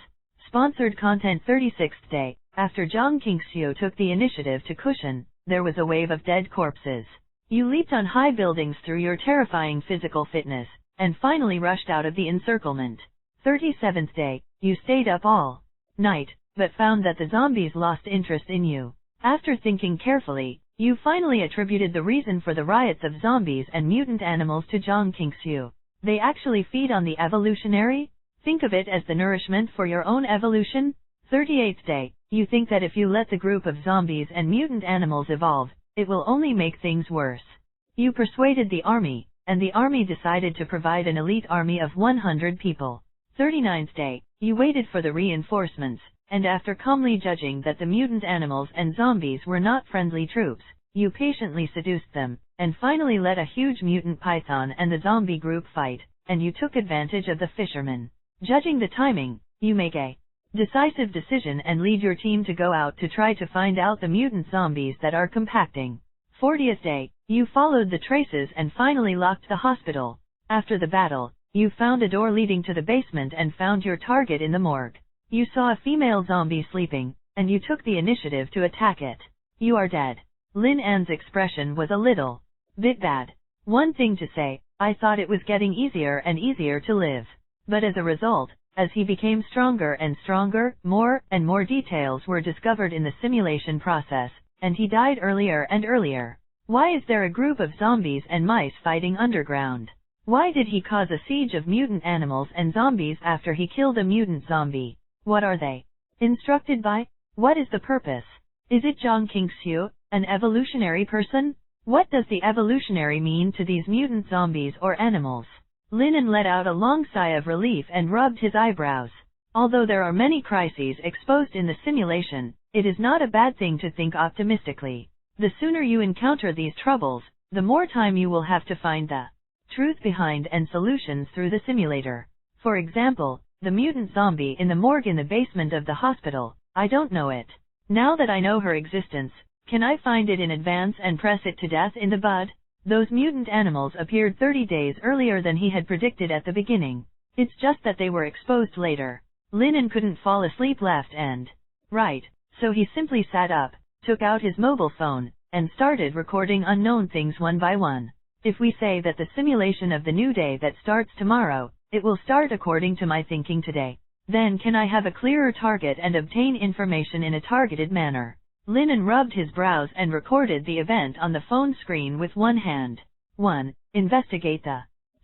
Sponsored content. 36th day, after Zhang Qingxiu took the initiative to cushion, there was a wave of dead corpses. You leaped on high buildings through your terrifying physical fitness, and finally rushed out of the encirclement. 37th day, you stayed up all night, but found that the zombies lost interest in you. After thinking carefully, you finally attributed the reason for the riots of zombies and mutant animals to Zhang Qingxiu. They actually feed on the evolutionary? Think of it as the nourishment for your own evolution. 38th day, you think that if you let the group of zombies and mutant animals evolve, it will only make things worse. You persuaded the army, and the army decided to provide an elite army of 100 people. 39th day, you waited for the reinforcements, and after calmly judging that the mutant animals and zombies were not friendly troops, you patiently seduced them, and finally let a huge mutant python and the zombie group fight, and you took advantage of the fishermen. Judging the timing, you make a decisive decision and lead your team to go out to try to find out the mutant zombies that are compacting. 40th day, you followed the traces and finally locked the hospital. After the battle, you found a door leading to the basement and found your target in the morgue. You saw a female zombie sleeping, and you took the initiative to attack it. You are dead. Lin An's expression was a little bit bad. One thing to say, I thought it was getting easier and easier to live. But as a result, as he became stronger and stronger, more and more details were discovered in the simulation process, and he died earlier and earlier. Why is there a group of zombies and mice fighting underground? Why did he cause a siege of mutant animals and zombies after he killed a mutant zombie? What are they instructed by? What is the purpose? Is it Zhang Qingxiu, an evolutionary person? What does the evolutionary mean to these mutant zombies or animals? Lin An let out a long sigh of relief and rubbed his eyebrows. Although there are many crises exposed in the simulation, it is not a bad thing to think optimistically. The sooner you encounter these troubles, the more time you will have to find the truth behind and solutions through the simulator. For example, the mutant zombie in the morgue in the basement of the hospital. I don't know it. Now that I know her existence, can I find it in advance and press it to death in the bud? Those mutant animals appeared 30 days earlier than he had predicted at the beginning. It's just that they were exposed later. Linen couldn't fall asleep left and right, so he simply sat up, took out his mobile phone, and started recording unknown things one by one. If we say that the simulation of the new day that starts tomorrow, it will start according to my thinking today. Then can I have a clearer target and obtain information in a targeted manner? Linen rubbed his brows and recorded the event on the phone screen with one hand. 1. Investigate the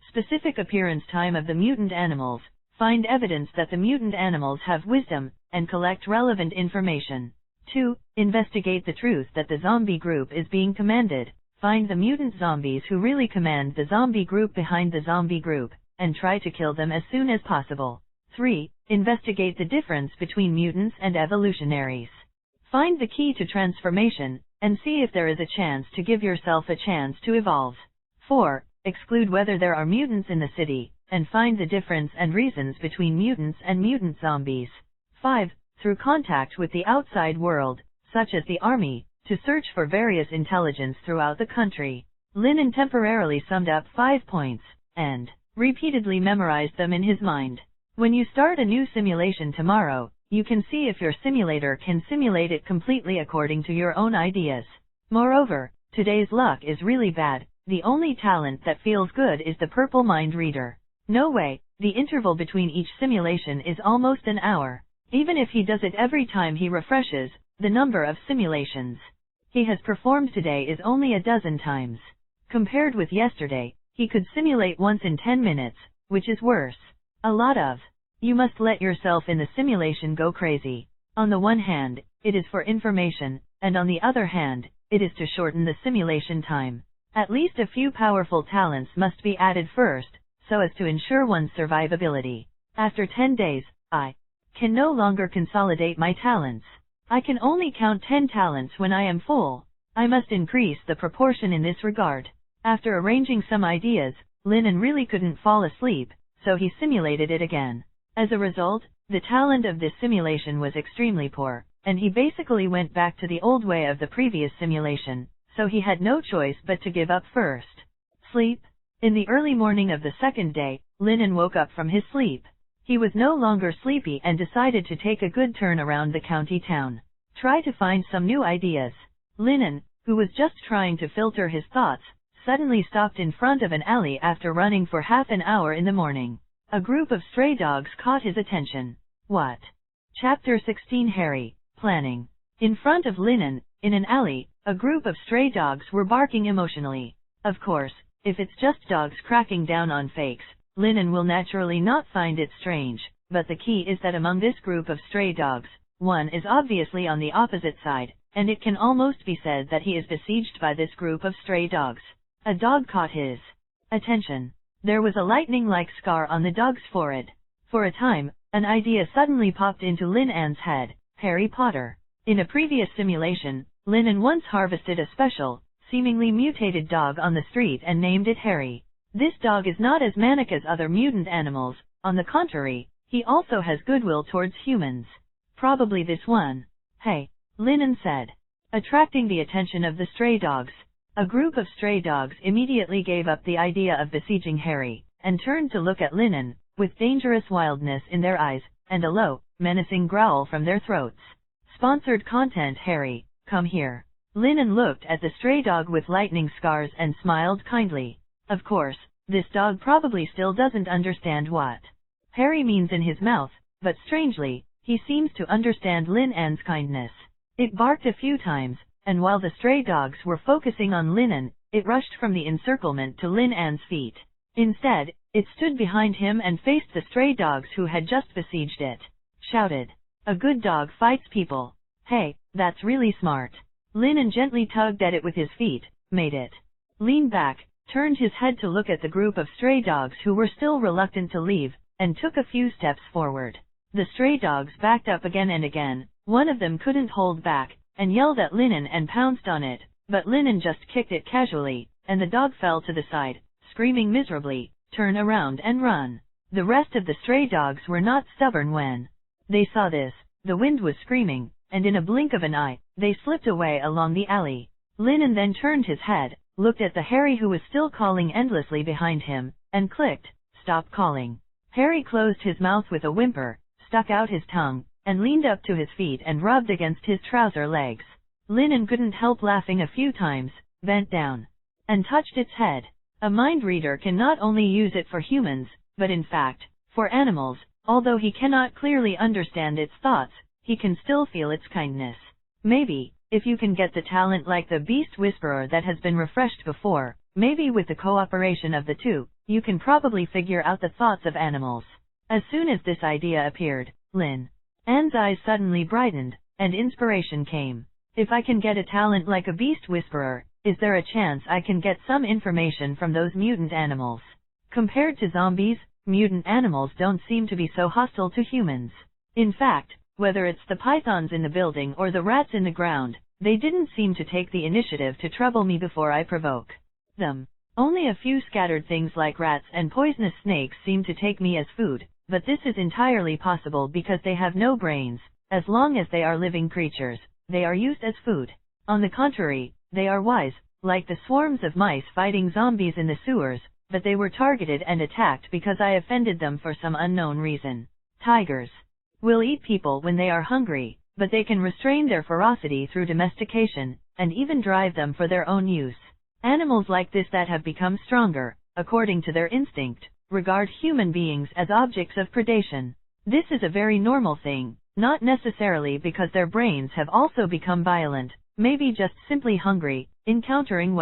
specific appearance time of the mutant animals. Find evidence that the mutant animals have wisdom, and collect relevant information. 2. Investigate the truth that the zombie group is being commanded. Find the mutant zombies who really command the zombie group behind the zombie group, and try to kill them as soon as possible. 3. Investigate the difference between mutants and evolutionaries. Find the key to transformation, and see if there is a chance to give yourself a chance to evolve. 4. Exclude whether there are mutants in the city, and find the difference and reasons between mutants and mutant zombies. 5. Through contact with the outside world, such as the army, to search for various intelligence throughout the country. Linen temporarily summed up 5 points, and repeatedly memorized them in his mind. When you start a new simulation tomorrow, you can see if your simulator can simulate it completely according to your own ideas. Moreover, today's luck is really bad. The only talent that feels good is the purple mind reader. No way, the interval between each simulation is almost an hour. Even if he does it every time he refreshes, the number of simulations he has performed today is only a dozen times. Compared with yesterday, he could simulate once in 10 minutes, which is worse. A lot of. You must let yourself in the simulation go crazy. On the one hand, it is for information, and on the other hand, it is to shorten the simulation time. At least a few powerful talents must be added first, so as to ensure one's survivability. After 10 days, I can no longer consolidate my talents. I can only count 10 talents when I am full. I must increase the proportion in this regard. After arranging some ideas, Linen really couldn't fall asleep, so he simulated it again. As a result, the talent of this simulation was extremely poor, and he basically went back to the old way of the previous simulation, so he had no choice but to give up first. Sleep. In the early morning of the second day, Linen woke up from his sleep. He was no longer sleepy and decided to take a good turn around the county town. Try to find some new ideas. Linen, who was just trying to filter his thoughts, suddenly stopped in front of an alley after running for half an hour in the morning. A group of stray dogs caught his attention. What? Chapter 16 Harry, Planning. In front of Linen, in an alley, a group of stray dogs were barking emotionally. Of course, if it's just dogs cracking down on fakes, Linen will naturally not find it strange, but the key is that among this group of stray dogs, one is obviously on the opposite side, and it can almost be said that he is besieged by this group of stray dogs. A dog caught his attention. There was a lightning-like scar on the dog's forehead. For a time, an idea suddenly popped into Lin-An's head: Harry Potter. In a previous simulation, Linen once harvested a special, seemingly mutated dog on the street and named it Harry. This dog is not as manic as other mutant animals. On the contrary, he also has goodwill towards humans. Probably this one. Hey, Linen said, attracting the attention of the stray dogs. A group of stray dogs immediately gave up the idea of besieging Harry, and turned to look at Linen, with dangerous wildness in their eyes, and a low, menacing growl from their throats. Sponsored content. Harry, come here. Linen looked at the stray dog with lightning scars and smiled kindly. Of course, this dog probably still doesn't understand what Harry means in his mouth, but strangely, he seems to understand Lin-An's kindness. It barked a few times, and while the stray dogs were focusing on Linen, it rushed from the encirclement to Lin-An's feet. Instead, it stood behind him and faced the stray dogs who had just besieged it. Shouted, "A good dog fights people. Hey, that's really smart." Linen gently tugged at it with his feet, made it lean back, turned his head to look at the group of stray dogs who were still reluctant to leave, and took a few steps forward. The stray dogs backed up again and again. One of them couldn't hold back, and yelled at Linen and pounced on it, but Linen just kicked it casually, and the dog fell to the side, screaming miserably, "Turn around and run." The rest of the stray dogs were not stubborn when they saw this. The wind was screaming, and in a blink of an eye, they slipped away along the alley. Linen then turned his head, looked at the Harry who was still calling endlessly behind him, and clicked, "Stop calling." Harry closed his mouth with a whimper, stuck out his tongue, and leaned up to his feet and rubbed against his trouser legs. Linen couldn't help laughing a few times, bent down, and touched its head. A mind reader can not only use it for humans, but in fact, for animals. Although he cannot clearly understand its thoughts, he can still feel its kindness. Maybe, if you can get the talent like the Beast Whisperer that has been refreshed before, maybe with the cooperation of the two, you can probably figure out the thoughts of animals. As soon as this idea appeared, Lin Anne's eyes suddenly brightened, and inspiration came. If I can get a talent like a Beast Whisperer, is there a chance I can get some information from those mutant animals? Compared to zombies, mutant animals don't seem to be so hostile to humans. In fact, whether it's the pythons in the building or the rats in the ground, they didn't seem to take the initiative to trouble me before I provoke them. Only a few scattered things like rats and poisonous snakes seem to take me as food, but this is entirely possible because they have no brains. As long as they are living creatures, they are used as food. On the contrary, they are wise, like the swarms of mice fighting zombies in the sewers, but they were targeted and attacked because I offended them for some unknown reason. Tigers will eat people when they are hungry, but they can restrain their ferocity through domestication, and even drive them for their own use. Animals like this that have become stronger, according to their instinct, regard human beings as objects of predation. This is a very normal thing, not necessarily because their brains have also become violent, maybe just simply hungry. Encountering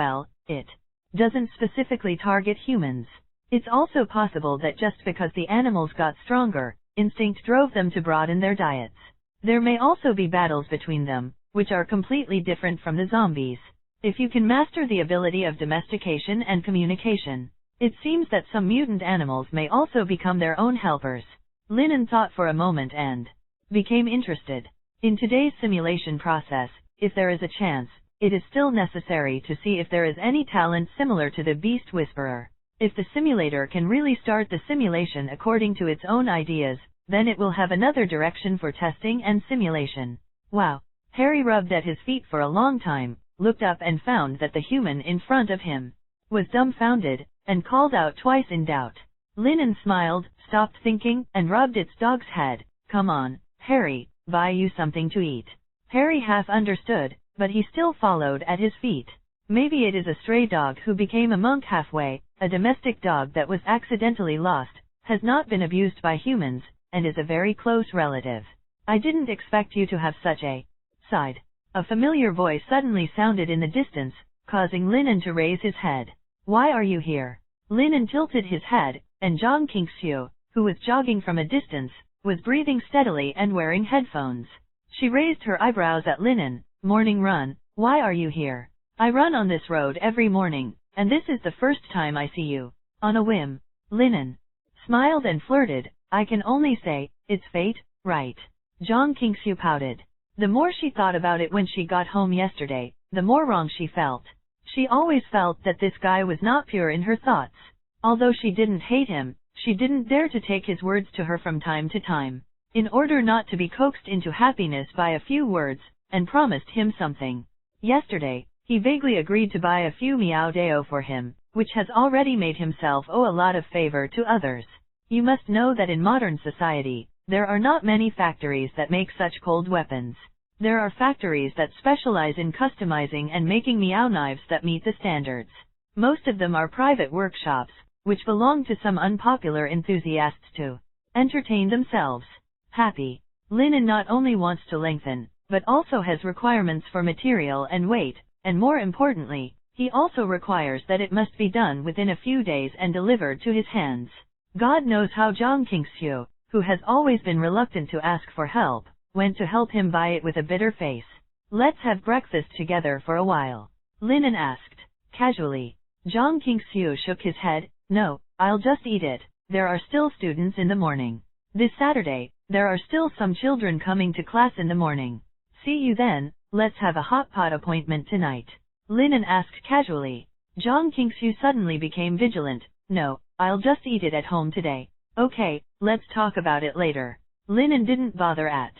it doesn't specifically target humans. It's also possible that just because the animals got stronger, instinct drove them to broaden their diets. There may also be battles between them, which are completely different from the zombies. If you can master the ability of domestication and communication, it seems that some mutant animals may also become their own helpers. Linen thought for a moment and became interested. In today's simulation process, if there is a chance, it is still necessary to see if there is any talent similar to the Beast Whisperer. If the simulator can really start the simulation according to its own ideas, then it will have another direction for testing and simulation. Wow! Harry rubbed at his feet for a long time, looked up and found that the human in front of him was dumbfounded, and called out twice in doubt. Linen smiled, stopped thinking, and rubbed its dog's head. "Come on, Harry, buy you something to eat." Harry half understood, but he still followed at his feet. Maybe it is a stray dog who became a monk halfway, a domestic dog that was accidentally lost, has not been abused by humans, and is a very close relative. "I didn't expect you to have such a side." A familiar voice suddenly sounded in the distance, causing Linen to raise his head. "Why are you here?" Linen tilted his head, and Zhang Qingxiu, who was jogging from a distance, was breathing steadily and wearing headphones. She raised her eyebrows at Linen. "Morning run, why are you here?" "I run on this road every morning, and this is the first time I see you." On a whim, Linen smiled and flirted. "I can only say, it's fate, right?" Zhang Qingxiu pouted. The more she thought about it when she got home yesterday, the more wrong she felt. She always felt that this guy was not pure in her thoughts. Although she didn't hate him, she didn't dare to take his words to her from time to time, in order not to be coaxed into happiness by a few words, and promised him something. Yesterday, he vaguely agreed to buy a few Miao Dao for him, which has already made himself owe a lot of favor to others. You must know that in modern society, there are not many factories that make such cold weapons. There are factories that specialize in customizing and making Miao knives that meet the standards. Most of them are private workshops, which belong to some unpopular enthusiasts to entertain themselves. Happy. Linen not only wants to lengthen, but also has requirements for material and weight, and more importantly, he also requires that it must be done within a few days and delivered to his hands. God knows how Zhang Qingxiu, who has always been reluctant to ask for help, went to help him buy it with a bitter face. "Let's have breakfast together for a while," Linen asked, casually. Zhang Qingxiu shook his head. "No, I'll just eat it. There are still students in the morning. This Saturday, there are still some children coming to class in the morning. See you then. Let's have a hot pot appointment tonight," Linen asked casually. Zhang Qingxiu suddenly became vigilant. "No, I'll just eat it at home today." "Okay, let's talk about it later." Linen didn't bother at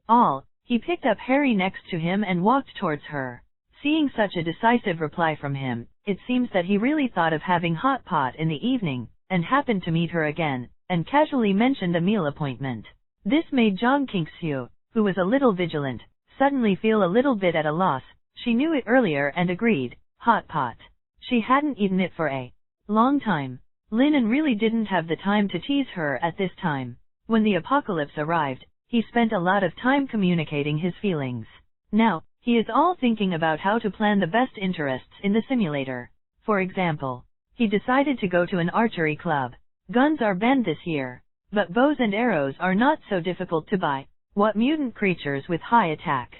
all. He picked up Harry next to him and walked towards her. Seeing such a decisive reply from him, it seems that he really thought of having hot pot in the evening, and happened to meet her again, and casually mentioned a meal appointment. This made Zhang Qingxiu, who was a little vigilant, suddenly feel a little bit at a loss. She knew it earlier and agreed, hot pot. She hadn't eaten it for a long time. Lin really didn't have the time to tease her at this time. When the apocalypse arrived, he spent a lot of time communicating his feelings. Now, he is all thinking about how to plan the best interests in the simulator. For example, he decided to go to an archery club. Guns are banned this year, but bows and arrows are not so difficult to buy. What mutant creatures with high attack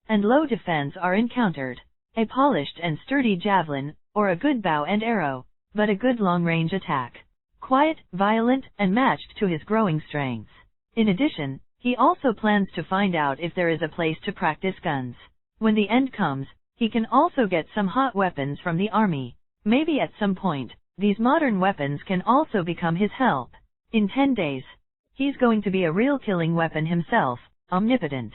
and low defense are encountered? A polished and sturdy javelin, or a good bow and arrow, but a good long-range attack. Quiet, violent, and matched to his growing strengths. In addition, he also plans to find out if there is a place to practice guns. When the end comes, he can also get some hot weapons from the army. Maybe at some point, these modern weapons can also become his help. In 10 days, he's going to be a real killing weapon himself, omnipotent.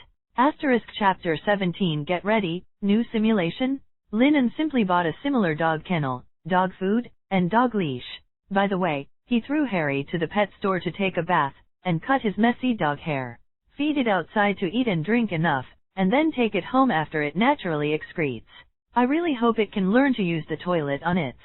Chapter 17. Get ready, new simulation? Lin simply bought a similar dog kennel, dog food, and dog leash. By the way, he threw Harry to the pet store to take a bath, and cut his messy dog hair. Feed it outside to eat and drink enough, and then take it home after it naturally excretes. I really hope it can learn to use the toilet on its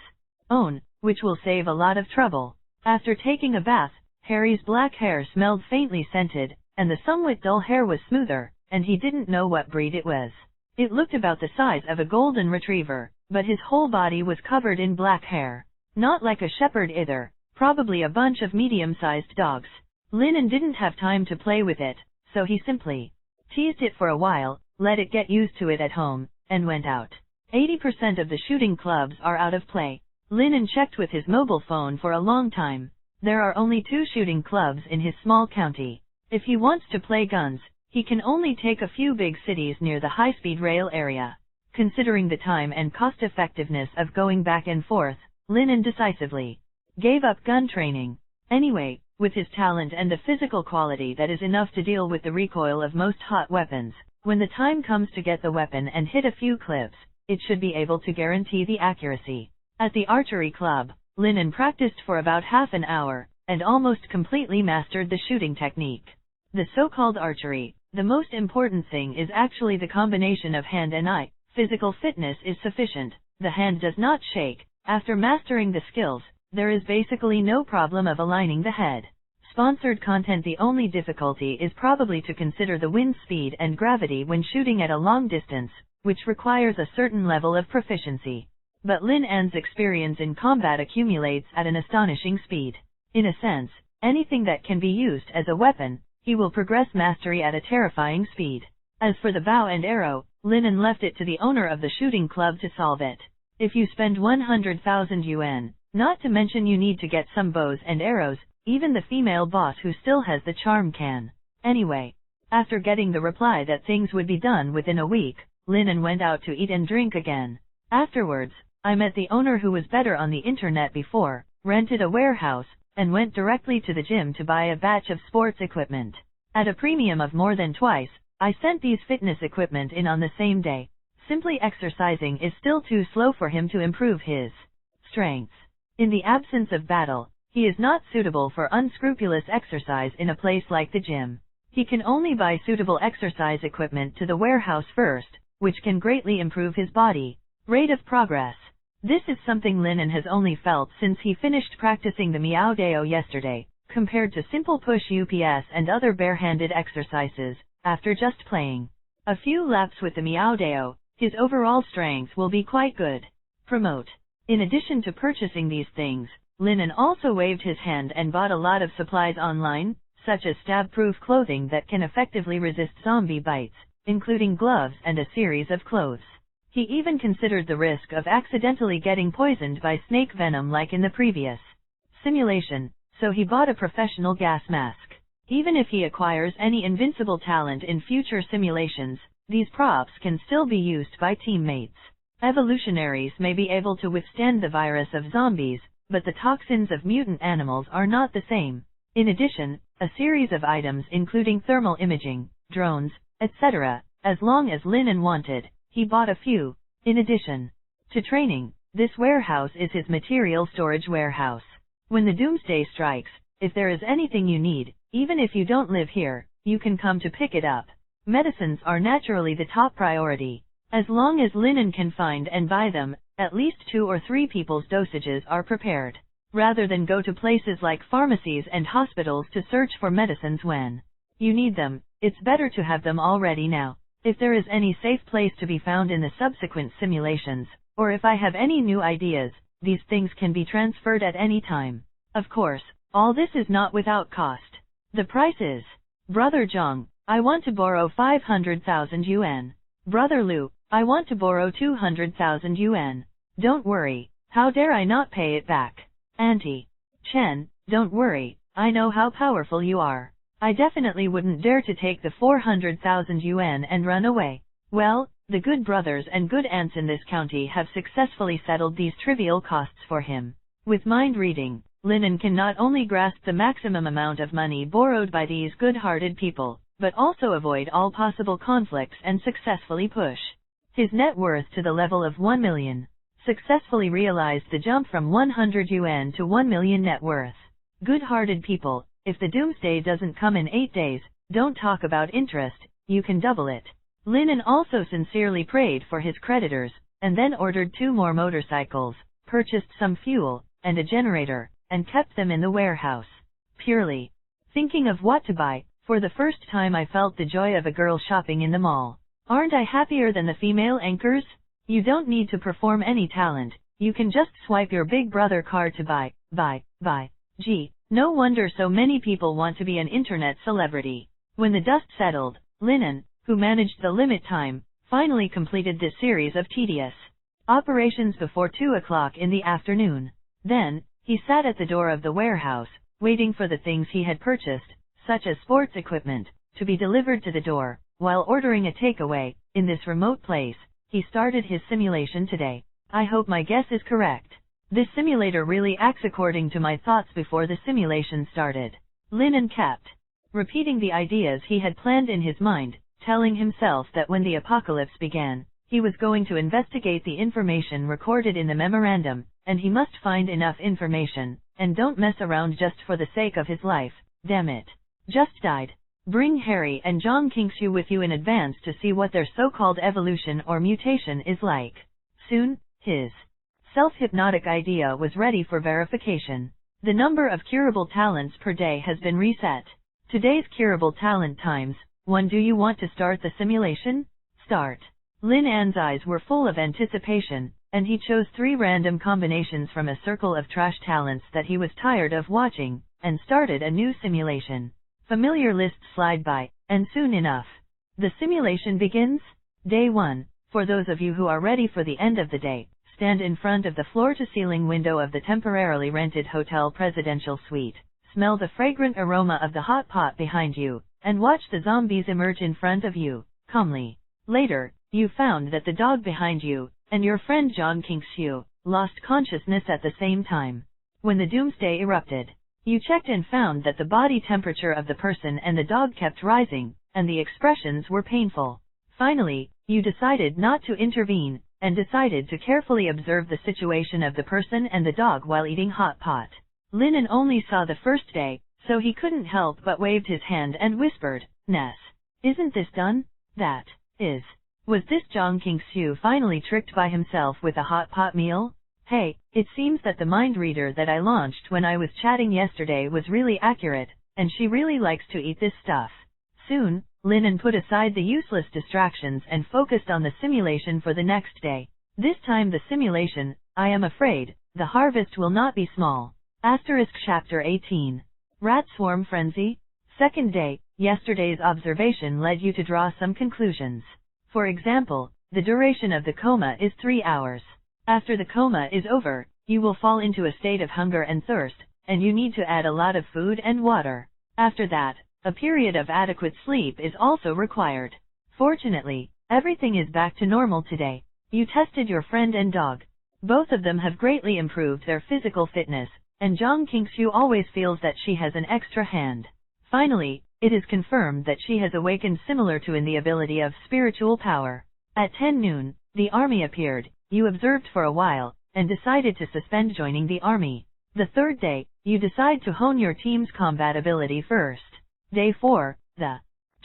own, which will save a lot of trouble. After taking a bath, Harry's black hair smelled faintly scented, and the somewhat dull hair was smoother, and he didn't know what breed it was. It looked about the size of a golden retriever, but his whole body was covered in black hair. Not like a shepherd either, probably a bunch of medium-sized dogs. Lin didn't have time to play with it, so he simply teased it for a while, let it get used to it at home, and went out. 80% of the shooting clubs are out of play. Lin checked with his mobile phone for a long time. There are only 2 shooting clubs in his small county. If he wants to play guns, he can only take a few big cities near the high-speed rail area. Considering the time and cost-effectiveness of going back and forth, Lin decisively gave up gun training. Anyway, with his talent and the physical quality that is enough to deal with the recoil of most hot weapons, when the time comes to get the weapon and hit a few clips, it should be able to guarantee the accuracy. At the archery club, Lin practiced for about half an hour, and almost completely mastered the shooting technique. The so-called archery, the most important thing is actually the combination of hand and eye. Physical fitness is sufficient, the hand does not shake. After mastering the skills, there is basically no problem of aligning the head. Sponsored content. The only difficulty is probably to consider the wind speed and gravity when shooting at a long distance, which requires a certain level of proficiency. But Lin's experience in combat accumulates at an astonishing speed. In a sense, anything that can be used as a weapon, he will progress mastery at a terrifying speed. As for the bow and arrow, Lin left it to the owner of the shooting club to solve it. If you spend 100,000 yuan, not to mention you need to get some bows and arrows, even the female boss who still has the charm can. Anyway, after getting the reply that things would be done within a week, Lin went out to eat and drink again. Afterwards, I met the owner who was better on the internet before, rented a warehouse, and went directly to the gym to buy a batch of sports equipment. At a premium of more than twice, I sent these fitness equipment in on the same day. Simply exercising is still too slow for him to improve his strengths. In the absence of battle, he is not suitable for unscrupulous exercise in a place like the gym. He can only buy suitable exercise equipment to the warehouse first, which can greatly improve his body rate of progress. This is something Lin has only felt since he finished practicing the Miao Dao yesterday, compared to simple push-ups and other barehanded exercises. After just playing a few laps with the Miao Dao, his overall strength will be quite good. Promote. In addition to purchasing these things, Lin also waved his hand and bought a lot of supplies online, such as stab-proof clothing that can effectively resist zombie bites, including gloves and a series of clothes. He even considered the risk of accidentally getting poisoned by snake venom like in the previous simulation, so he bought a professional gas mask. Even if he acquires any invincible talent in future simulations, these props can still be used by teammates. Evolutionaries may be able to withstand the virus of zombies, but the toxins of mutant animals are not the same. In addition, a series of items including thermal imaging, drones, etc. As long as Lin wanted, he bought a few. In addition to training, This warehouse is his material storage warehouse. When the doomsday strikes, if there is anything you need, even if you don't live here, you can come to pick it up. Medicines are naturally the top priority. As long as Linen can find and buy them, at least 2 or 3 people's dosages are prepared. Rather than go to places like pharmacies and hospitals to search for medicines when you need them, it's better to have them already now. If there is any safe place to be found in the subsequent simulations, or if I have any new ideas, these things can be transferred at any time. Of course, all this is not without cost. The price is, Brother Zhang, I want to borrow 500,000 yuan. Brother Lu, I want to borrow 200,000 yuan. Don't worry, how dare I not pay it back? Auntie Chen, don't worry, I know how powerful you are. I definitely wouldn't dare to take the 400,000 yuan and run away. Well, the good brothers and good aunts in this county have successfully settled these trivial costs for him. With mind reading, Linen can not only grasp the maximum amount of money borrowed by these good-hearted people, but also avoid all possible conflicts and successfully push his net worth to the level of 1 million. Successfully realized the jump from 100 yuan to 1 million net worth. Good-hearted people, if the doomsday doesn't come in 8 days, don't talk about interest, you can double it. Linen also sincerely prayed for his creditors, and then ordered 2 more motorcycles, purchased some fuel, and a generator, and kept them in the warehouse. Purely thinking of what to buy, for the first time I felt the joy of a girl shopping in the mall. Aren't I happier than the female anchors? You don't need to perform any talent, you can just swipe your big brother card to buy. Gee, no wonder so many people want to be an internet celebrity. When the dust settled, Linen, who managed the limit time, finally completed this series of tedious operations before 2 o'clock in the afternoon. Then, he sat at the door of the warehouse, waiting for the things he had purchased, such as sports equipment, to be delivered to the door. While ordering a takeaway, in this remote place, he started his simulation today. I hope my guess is correct. This simulator really acts according to my thoughts before the simulation started. Linen kept repeating the ideas he had planned in his mind, telling himself that when the apocalypse began, he was going to investigate the information recorded in the memorandum, and he must find enough information, and don't mess around just for the sake of his life. Damn it. Just died. Bring Harry and Zhang Qingxiu with you in advance to see what their so-called evolution or mutation is like. Soon, his self-hypnotic idea was ready for verification. The number of curable talents per day has been reset. Today's curable talent times 1. Do you want to start the simulation? Start. Lin An's eyes were full of anticipation, and he chose 3 random combinations from a circle of trash talents that he was tired of watching, and started a new simulation. Familiar lists slide by, and soon enough, the simulation begins. Day 1. For those of you who are ready for the end of the day, stand in front of the floor-to-ceiling window of the temporarily rented hotel presidential suite, smell the fragrant aroma of the hot pot behind you, and watch the zombies emerge in front of you, calmly. Later, you found that the dog behind you, and your friend Zhang Qingxiu, lost consciousness at the same time. When the doomsday erupted, you checked and found that the body temperature of the person and the dog kept rising, and the expressions were painful. Finally, you decided not to intervene, and decided to carefully observe the situation of the person and the dog while eating hot pot. Linen only saw the first day, so he couldn't help but waved his hand and whispered, Ness. Isn't this done? That is. Was this Zhang Qingxiu finally tricked by himself with a hot pot meal? Hey, it seems that the mind reader that I launched when I was chatting yesterday was really accurate, and she really likes to eat this stuff. Soon, Linen put aside the useless distractions and focused on the simulation for the next day. This time the simulation, I am afraid, the harvest will not be small. Chapter 18. Rat Swarm Frenzy. Second day, yesterday's observation led you to draw some conclusions. For example, the duration of the coma is 3 hours. After the coma is over, you will fall into a state of hunger and thirst, and you need to add a lot of food and water. After that, a period of adequate sleep is also required. Fortunately, everything is back to normal today. You tested your friend and dog. Both of them have greatly improved their physical fitness, and Zhang Qingxiu always feels that she has an extra hand. Finally, it is confirmed that she has awakened similar to in the ability of spiritual power. At 10 noon, the army appeared. You observed for a while, and decided to suspend joining the army. The third day, you decide to hone your team's combat ability first. Day 4, the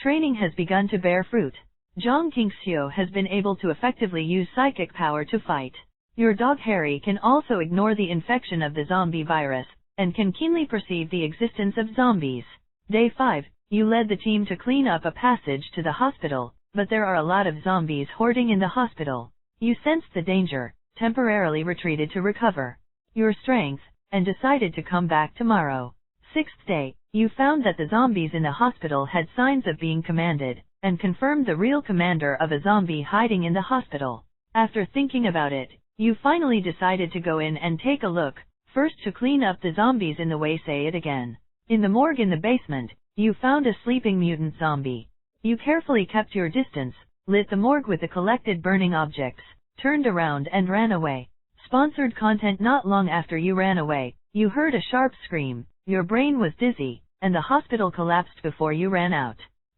training has begun to bear fruit. Zhang Qingxiu has been able to effectively use psychic power to fight. Your dog Harry can also ignore the infection of the zombie virus, and can keenly perceive the existence of zombies. Day 5, you led the team to clean up a passage to the hospital, but there are a lot of zombies hoarding in the hospital. You sensed the danger, temporarily retreated to recover your strength, and decided to come back tomorrow. Sixth day, you found that the zombies in the hospital had signs of being commanded, and confirmed the real commander of a zombie hiding in the hospital. After thinking about it, you finally decided to go in and take a look, first to clean up the zombies in the way say it again. In the morgue in the basement, you found a sleeping mutant zombie. You carefully kept your distance, lit the morgue with the collected burning objects, turned around and ran away. Sponsored content. Not long after you ran away, you heard a sharp scream, your brain was dizzy, and the hospital collapsed before you ran out.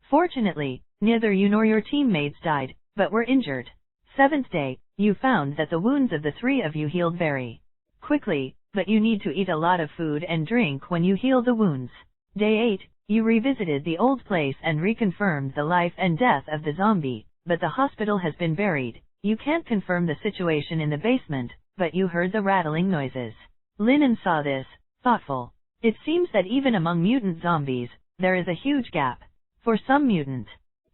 Fortunately, neither you nor your teammates died, but were injured. Seventh day, you found that the wounds of the three of you healed very quickly, but you need to eat a lot of food and drink when you heal the wounds. Day 8, you revisited the old place and reconfirmed the life and death of the zombie, but the hospital has been buried. You can't confirm the situation in the basement, but you heard the rattling noises. Linen saw this, thoughtful. It seems that even among mutant zombies, there is a huge gap. For some mutant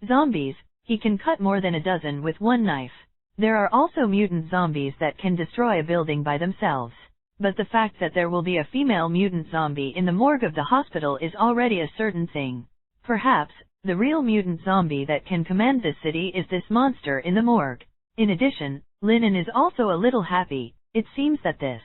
zombies, he can cut more than a dozen with one knife. There are also mutant zombies that can destroy a building by themselves. But the fact that there will be a female mutant zombie in the morgue of the hospital is already a certain thing. Perhaps, the real mutant zombie that can command this city is this monster in the morgue. In addition, Linen is also a little happy. It seems that this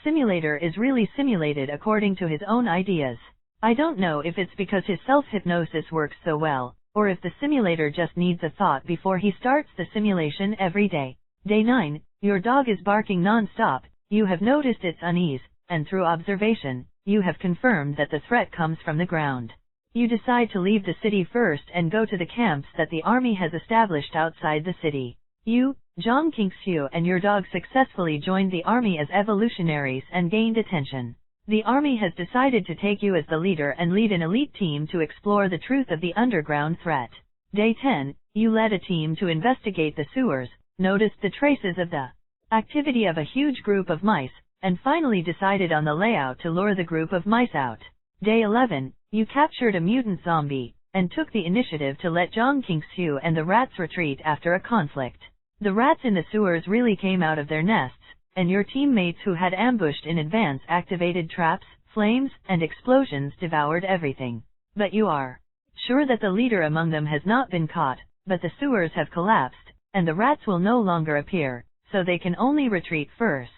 simulator is really simulated according to his own ideas. I don't know if it's because his self-hypnosis works so well, or if the simulator just needs a thought before he starts the simulation every day. Day 9, your dog is barking non-stop. You have noticed its unease, and through observation, you have confirmed that the threat comes from the ground. You decide to leave the city first and go to the camps that the army has established outside the city. You, Zhang Qingxiu, and your dog successfully joined the army as evolutionaries and gained attention. The army has decided to take you as the leader and lead an elite team to explore the truth of the underground threat. Day 10, you led a team to investigate the sewers, noticed the traces of the activity of a huge group of mice, and finally decided on the layout to lure the group of mice out. Day 11, you captured a mutant zombie, and took the initiative to let Zhang Qingxiu and the rats retreat after a conflict. The rats in the sewers really came out of their nests, and your teammates who had ambushed in advance activated traps, flames, and explosions devoured everything. But you are sure that the leader among them has not been caught, but the sewers have collapsed, and the rats will no longer appear, so they can only retreat first.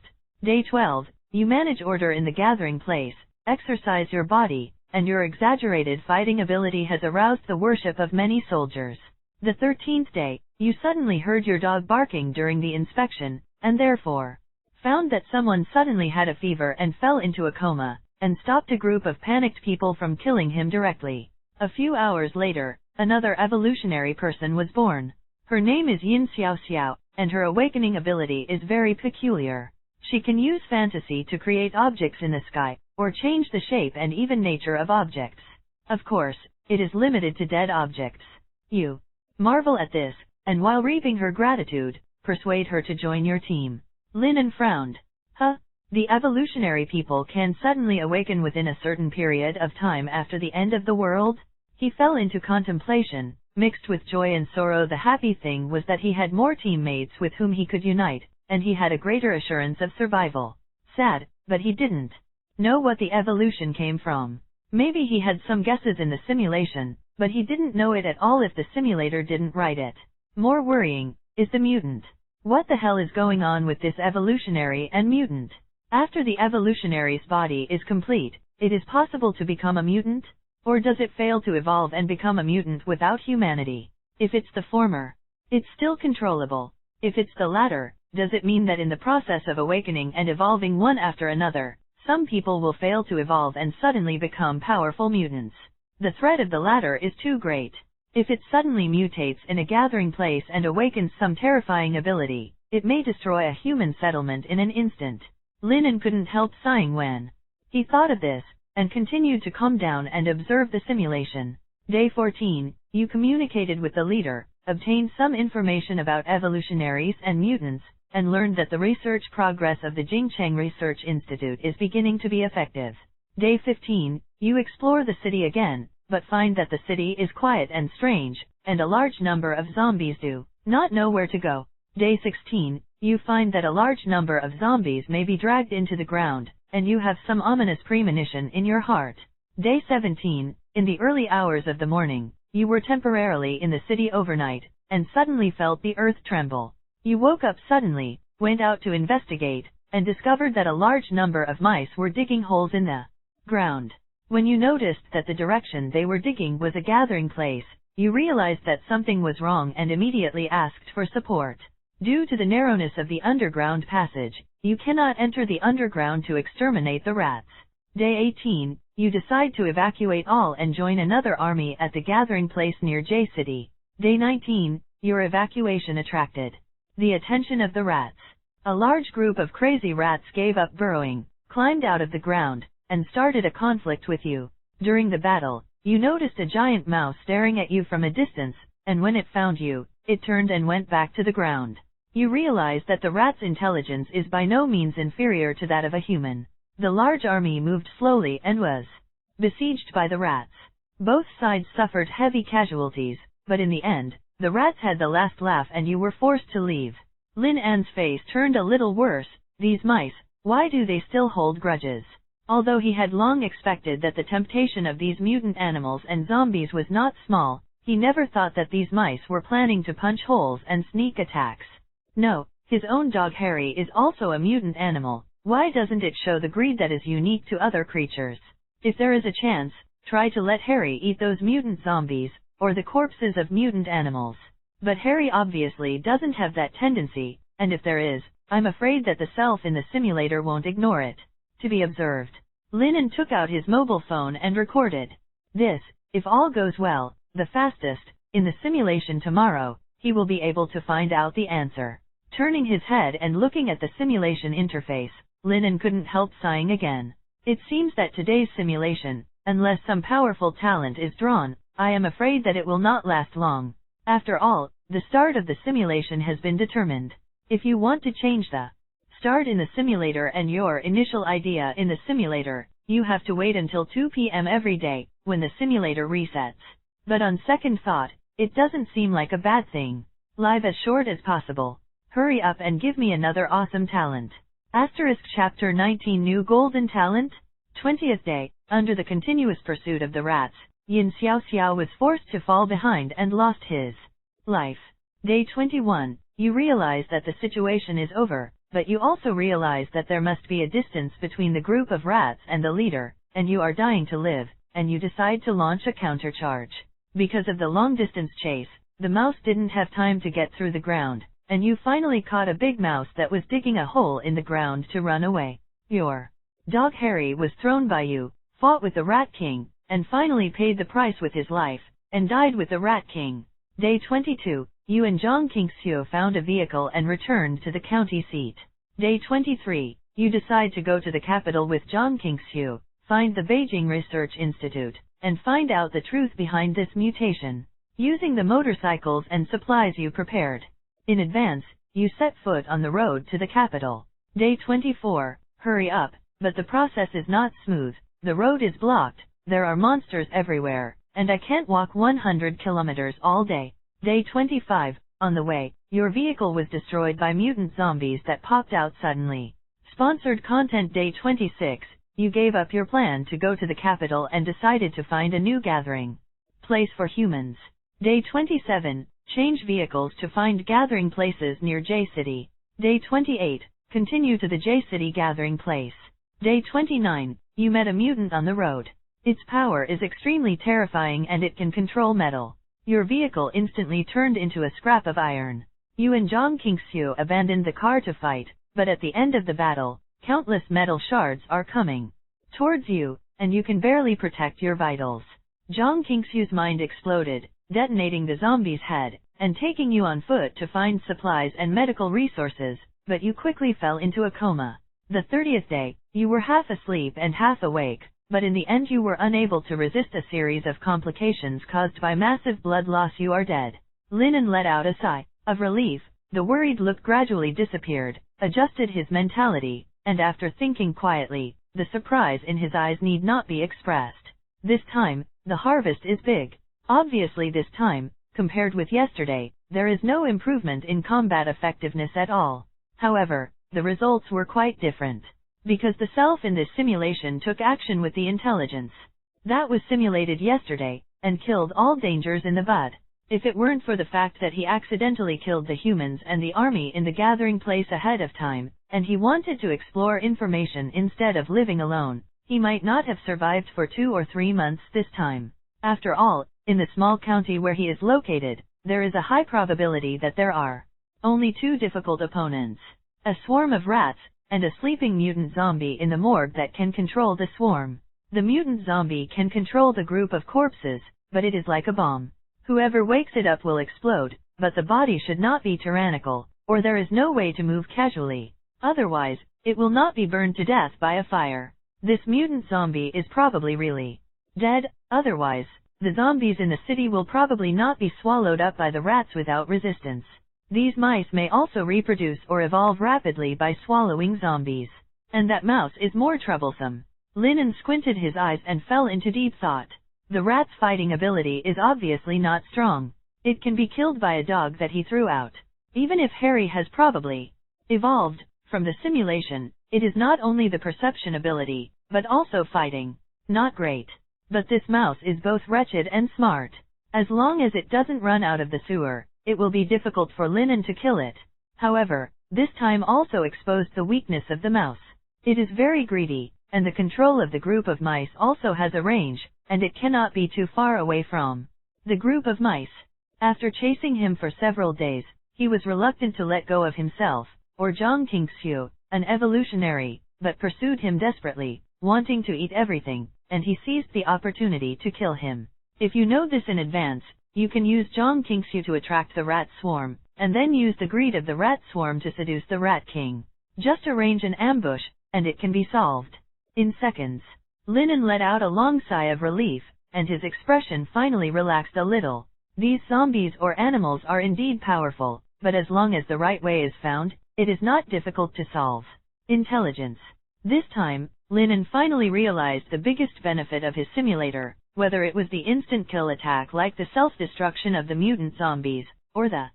Day 12, you manage order in the gathering place, exercise your body, and your exaggerated fighting ability has aroused the worship of many soldiers. The 13th day, you suddenly heard your dog barking during the inspection, and therefore found that someone suddenly had a fever and fell into a coma, and stopped a group of panicked people from killing him directly. A few hours later, another evolutionary person was born. Her name is Yin Xiao Xiao, and her awakening ability is very peculiar. She can use fantasy to create objects in the sky, or change the shape and even nature of objects. Of course, it is limited to dead objects. You marvel at this, and while reaping her gratitude, persuade her to join your team. Linen frowned. The evolutionary people can suddenly awaken within a certain period of time after the end of the world? He fell into contemplation, mixed with joy and sorrow. The happy thing was that he had more teammates with whom he could unite, and he had a greater assurance of survival. Sad, but he didn't know what the evolution came from. Maybe he had some guesses in the simulation, but he didn't know it at all if the simulator didn't write it. More worrying is the mutant. What the hell is going on with this evolutionary and mutant? After the evolutionary's body is complete, it is possible to become a mutant? Or does it fail to evolve and become a mutant without humanity? If it's the former, it's still controllable. If it's the latter, does it mean that in the process of awakening and evolving one after another, some people will fail to evolve and suddenly become powerful mutants? The threat of the latter is too great. If it suddenly mutates in a gathering place and awakens some terrifying ability, It may destroy a human settlement in an instant. Lin couldn't help sighing when he thought of this, and continued to calm down and observe the simulation. Day 14, you communicated with the leader, obtained some information about evolutionaries and mutants, and learned that the research progress of the Jingcheng Research Institute is beginning to be effective. Day 15, you explore the city again, but find that the city is quiet and strange, and a large number of zombies do not know where to go. Day 16, you find that a large number of zombies may be dragged into the ground, and you have some ominous premonition in your heart. Day 17, in the early hours of the morning, you were temporarily in the city overnight, and suddenly felt the earth tremble. You woke up suddenly, went out to investigate, and discovered that a large number of mice were digging holes in the ground. When you noticed that the direction they were digging was a gathering place, you realized that something was wrong and immediately asked for support. Due to the narrowness of the underground passage, you cannot enter the underground to exterminate the rats. Day 18, you decide to evacuate all and join another army at the gathering place near J City. Day 19, your evacuation attracted the attention of the rats. A large group of crazy rats gave up burrowing, climbed out of the ground, and started a conflict with you. During the battle, you noticed a giant mouse staring at you from a distance, and when it found you, it turned and went back to the ground. You realize that the rat's intelligence is by no means inferior to that of a human. The large army moved slowly and was besieged by the rats. Both sides suffered heavy casualties, but in the end, the rats had the last laugh and you were forced to leave. Lin An's face turned a little worse. These mice, why do they still hold grudges? Although he had long expected that the temptation of these mutant animals and zombies was not small, he never thought that these mice were planning to punch holes and sneak attacks. No, his own dog Harry is also a mutant animal. Why doesn't it show the greed that is unique to other creatures? If there is a chance, try to let Harry eat those mutant zombies, or the corpses of mutant animals. But Harry obviously doesn't have that tendency, and if there is, I'm afraid that the self in the simulator won't ignore it. To be observed. Lin took out his mobile phone and recorded this. If all goes well, the fastest, in the simulation tomorrow, he will be able to find out the answer. Turning his head and looking at the simulation interface, Lin couldn't help sighing again. It seems that today's simulation, unless some powerful talent is drawn, I am afraid that it will not last long. After all, the start of the simulation has been determined. If you want to change the start in the simulator and your initial idea in the simulator, you have to wait until 2 p.m. every day, when the simulator resets. But on second thought, it doesn't seem like a bad thing. Live as short as possible. Hurry up and give me another awesome talent. Asterisk Chapter 19 New Golden Talent? 20th day, under the continuous pursuit of the rats, Yin Xiao was forced to fall behind and lost his life. Day 21, you realize that the situation is over, but you also realize that there must be a distance between the group of rats and the leader, and you are dying to live, and you decide to launch a countercharge. Because of the long-distance chase, the mouse didn't have time to get through the ground, and you finally caught a big mouse that was digging a hole in the ground to run away. Your dog Harry was thrown by you, fought with the Rat King, and finally paid the price with his life, and died with the Rat King. Day 22, you and Zhang Qingxiu found a vehicle and returned to the county seat. Day 23, you decide to go to the capital with Zhang Qingxiu, find the Beijing Research Institute, and find out the truth behind this mutation. Using the motorcycles and supplies you prepared in advance, you set foot on the road to the capital. Day 24, hurry up, but the process is not smooth. The road is blocked, there are monsters everywhere, and I can't walk 100 kilometers all day. Day 25, on the way, your vehicle was destroyed by mutant zombies that popped out suddenly. Sponsored content. Day 26, you gave up your plan to go to the capital and decided to find a new gathering place for humans. Day 27, change vehicles to find gathering places near J City. Day 28, continue to the J City gathering place. Day 29, you met a mutant on the road. Its power is extremely terrifying and it can control metal. Your vehicle instantly turned into a scrap of iron. You and Zhang Qingxiu abandoned the car to fight, but at the end of the battle, countless metal shards are coming towards you, and you can barely protect your vitals. Zhang Qingxiu's mind exploded, detonating the zombie's head, and taking you on foot to find supplies and medical resources, but you quickly fell into a coma. The 30th day, you were half asleep and half awake, but in the end you were unable to resist a series of complications caused by massive blood loss. You are dead. Linen let out a sigh of relief. The worried look gradually disappeared, adjusted his mentality, and after thinking quietly, the surprise in his eyes need not be expressed. This time, the harvest is big. Obviously this time, compared with yesterday, there is no improvement in combat effectiveness at all. However, the results were quite different. Because the self in this simulation took action with the intelligence that was simulated yesterday, and killed all dangers in the bud. If it weren't for the fact that he accidentally killed the humans and the army in the gathering place ahead of time, and he wanted to explore information instead of living alone, he might not have survived for 2 or 3 months this time. After all, in the small county where he is located, there is a high probability that there are only 2 difficult opponents: a swarm of rats, and a sleeping mutant zombie in the morgue that can control the swarm. The mutant zombie can control the group of corpses, but it is like a bomb. Whoever wakes it up will explode, but the body should not be tyrannical, or there is no way to move casually. Otherwise, it will not be burned to death by a fire. This mutant zombie is probably really dead. Otherwise, the zombies in the city will probably not be swallowed up by the rats without resistance. These mice may also reproduce or evolve rapidly by swallowing zombies. And that mouse is more troublesome. Linen squinted his eyes and fell into deep thought. The rat's fighting ability is obviously not strong. It can be killed by a dog that he threw out. Even if Harry has probably evolved from the simulation, it is not only the perception ability, but also fighting. Not great. But this mouse is both wretched and smart. As long as it doesn't run out of the sewer, it will be difficult for Linen to kill it. However, this time also exposed the weakness of the mouse. It is very greedy, and the control of the group of mice also has a range, and it cannot be too far away from the group of mice. After chasing him for several days, he was reluctant to let go of himself, or Zhang Tingxiu, an evolutionary, but pursued him desperately, wanting to eat everything, and he seized the opportunity to kill him. If you know this in advance, you can use Zhang Tingxiu to attract the rat swarm, and then use the greed of the rat swarm to seduce the rat king. Just arrange an ambush, and it can be solved in seconds. Linen let out a long sigh of relief, and his expression finally relaxed a little. These zombies or animals are indeed powerful, but as long as the right way is found, it is not difficult to solve. Intelligence. This time, Linen finally realized the biggest benefit of his simulator, whether it was the instant kill attack like the self-destruction of the mutant zombies, or the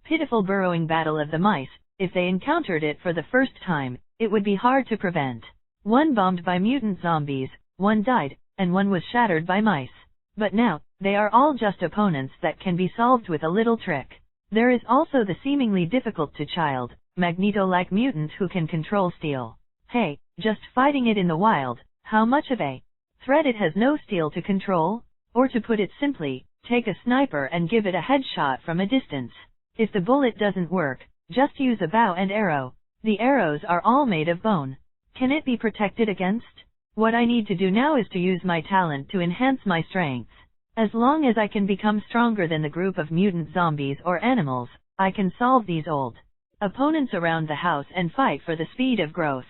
pitiful burrowing battle of the mice. If they encountered it for the first time, it would be hard to prevent. One bombed by mutant zombies, one died, and one was shattered by mice. But now, they are all just opponents that can be solved with a little trick. There is also the seemingly difficult to child, Magneto-like mutant who can control steel. Hey, just fighting it in the wild, how much of a threat it has no steel to control? Or to put it simply, take a sniper and give it a headshot from a distance. If the bullet doesn't work, just use a bow and arrow. The arrows are all made of bone. Can it be protected against? What I need to do now is to use my talent to enhance my strength. As long as I can become stronger than the group of mutant zombies or animals, I can solve these old opponents around the house and fight for the speed of growth.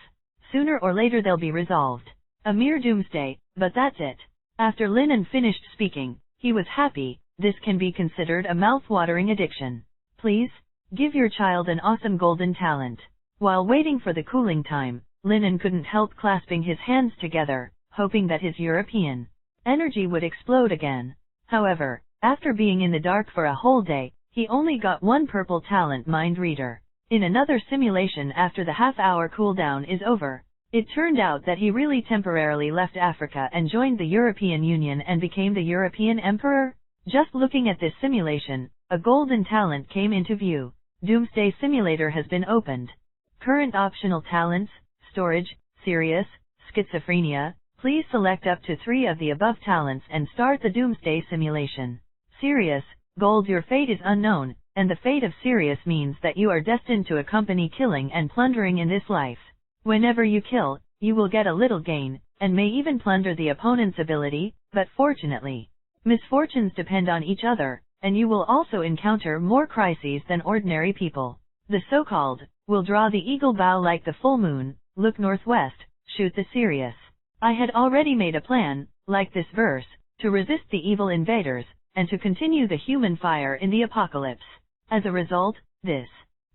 Sooner or later they'll be resolved. A mere doomsday, but that's it. After Linen finished speaking, he was happy. This can be considered a mouth-watering addiction. Please, give your child an awesome golden talent. While waiting for the cooling time, Linen couldn't help clasping his hands together, hoping that his European energy would explode again. However, after being in the dark for a whole day, he only got one purple talent mind reader. In another simulation after the half-hour cooldown is over, it turned out that he really temporarily left Africa and joined the European Union and became the European Emperor. Just looking at this simulation, a golden talent came into view. Doomsday Simulator has been opened. Current optional talents: Storage, Serious, Schizophrenia. Please select up to 3 of the above talents and start the Doomsday Simulation. Serious, Gold. Your fate is unknown, and the fate of Sirius means that you are destined to accompany killing and plundering in this life. Whenever you kill, you will get a little gain, and may even plunder the opponent's ability, but fortunately, misfortunes depend on each other, and you will also encounter more crises than ordinary people. The so-called will draw the eagle bow like the full moon, look northwest, shoot the Sirius. I had already made a plan, like this verse, to resist the evil invaders, and to continue the human fire in the apocalypse. As a result, this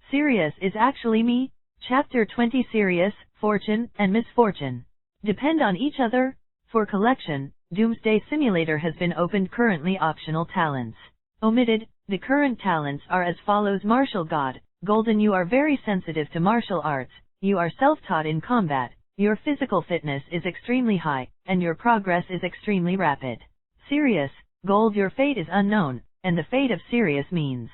Sirius is actually me. Chapter 20 Sirius, Fortune, and Misfortune depend on each other. For collection, Doomsday Simulator has been opened. Currently optional talents omitted. The current talents are as follows: Martial God, Golden. You are very sensitive to martial arts, you are self-taught in combat, your physical fitness is extremely high, and your progress is extremely rapid. Sirius, Gold. Your fate is unknown, and the fate of Sirius means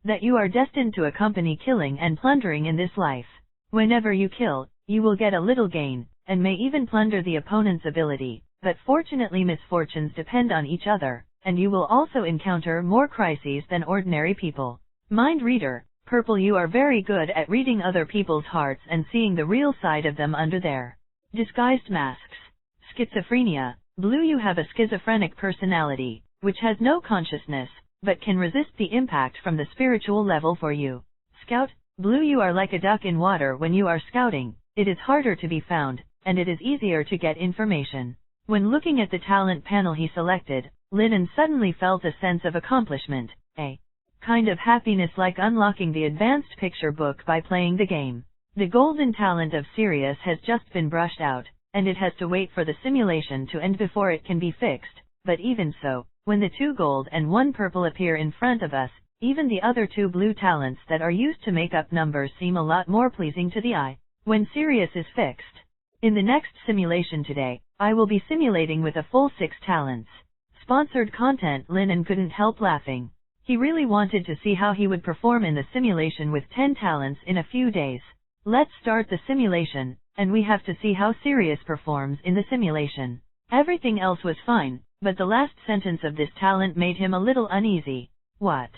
that you are destined to accompany killing and plundering in this life. Whenever you kill, you will get a little gain, and may even plunder the opponent's ability, but fortunately misfortunes depend on each other, and you will also encounter more crises than ordinary people. Mind Reader, Purple. You are very good at reading other people's hearts and seeing the real side of them under their disguised masks. Schizophrenia, Blue. You have a schizophrenic personality, which has no consciousness, but can resist the impact from the spiritual level for you. Scout, Blue. You are like a duck in water when you are scouting, it is harder to be found, and it is easier to get information. When looking at the talent panel he selected, Lennon suddenly felt a sense of accomplishment, a kind of happiness like unlocking the advanced picture book by playing the game. The golden talent of Sirius has just been brushed out, and it has to wait for the simulation to end before it can be fixed, but even so, when the 2 gold and 1 purple appear in front of us, even the other 2 blue talents that are used to make up numbers seem a lot more pleasing to the eye. When Sirius is fixed. In the next simulation today, I will be simulating with a full 6 talents. Sponsored content. Lennon couldn't help laughing. He really wanted to see how he would perform in the simulation with 10 talents in a few days. Let's start the simulation, and we have to see how Sirius performs in the simulation. Everything else was fine, but the last sentence of this talent made him a little uneasy. What?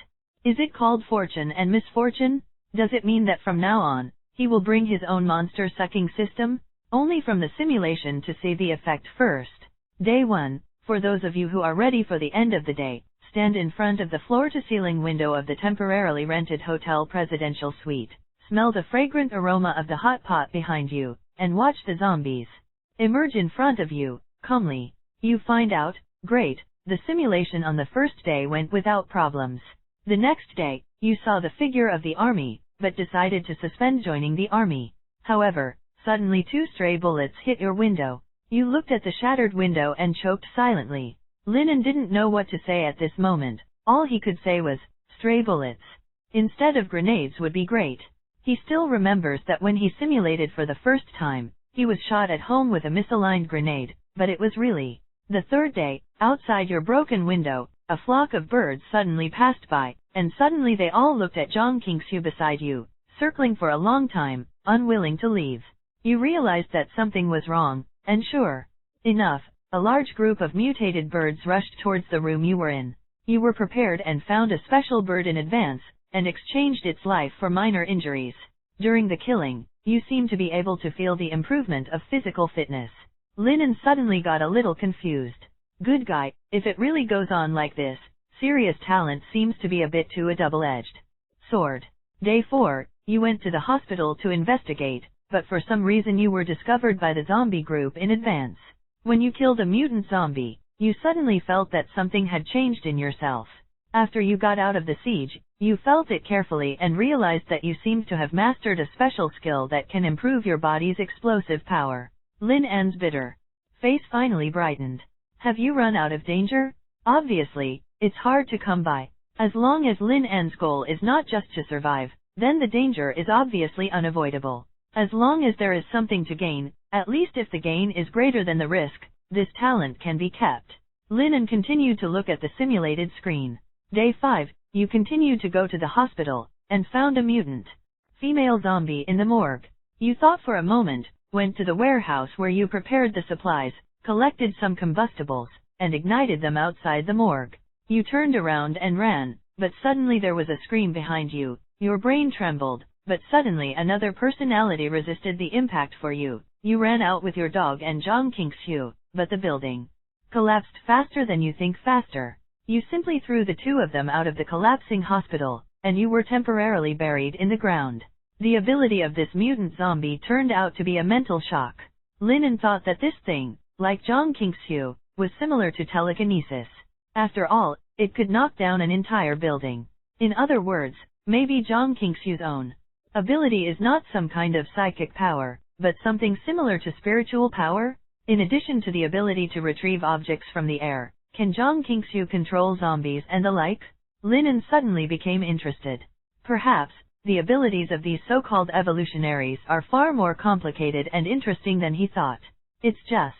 Is it called Fortune and Misfortune? Does it mean that from now on, he will bring his own monster-sucking system? Only from the simulation to see the effect first. Day 1. For those of you who are ready for the end of the day, stand in front of the floor-to-ceiling window of the temporarily rented hotel presidential suite, smell the fragrant aroma of the hot pot behind you, and watch the zombies emerge in front of you, calmly. You find out, great, the simulation on the first day went without problems. The next day, you saw the figure of the army, but decided to suspend joining the army. However, suddenly 2 stray bullets hit your window. You looked at the shattered window and choked silently. Lennon didn't know what to say at this moment. All he could say was, stray bullets instead of grenades would be great. He still remembers that when he simulated for the first time, he was shot at home with a misaligned grenade, but it was really the 3rd day. Outside your broken window, a flock of birds suddenly passed by, and suddenly they all looked at Jong Kingshu beside you, circling for a long time, unwilling to leave. You realized that something was wrong, and sure enough, a large group of mutated birds rushed towards the room you were in. You were prepared and found a special bird in advance, and exchanged its life for minor injuries. During the killing, you seemed to be able to feel the improvement of physical fitness. Lennon suddenly got a little confused. Good guy, if it really goes on like this, Sirius talent seems to be a bit too a double-edged sword. Day 4, you went to the hospital to investigate, but for some reason you were discovered by the zombie group in advance. When you killed a mutant zombie, you suddenly felt that something had changed in yourself. After you got out of the siege, you felt it carefully and realized that you seemed to have mastered a special skill that can improve your body's explosive power. Lin N's bitter face finally brightened. Have you run out of danger? Obviously, it's hard to come by. As long as Lin N's goal is not just to survive, then the danger is obviously unavoidable. As long as there is something to gain, at least if the gain is greater than the risk, this talent can be kept. Lin continued to look at the simulated screen. Day 5, you continued to go to the hospital, and found a mutant female zombie in the morgue. You thought for a moment, went to the warehouse where you prepared the supplies, collected some combustibles, and ignited them outside the morgue. You turned around and ran, but suddenly there was a scream behind you. Your brain trembled, but suddenly another personality resisted the impact for you. You ran out with your dog and Jong Kingshu, but the building collapsed faster than you think faster. You simply threw the two of them out of the collapsing hospital, and you were temporarily buried in the ground. The ability of this mutant zombie turned out to be a mental shock. Linen thought that this thing, like Zhang Qingxiu, was similar to telekinesis. After all, it could knock down an entire building. In other words, maybe Zhang Qingxiu's own ability is not some kind of psychic power, but something similar to spiritual power? In addition to the ability to retrieve objects from the air, can Zhang Qingxiu control zombies and the like? Linen suddenly became interested. Perhaps, the abilities of these so-called evolutionaries are far more complicated and interesting than he thought. It's just,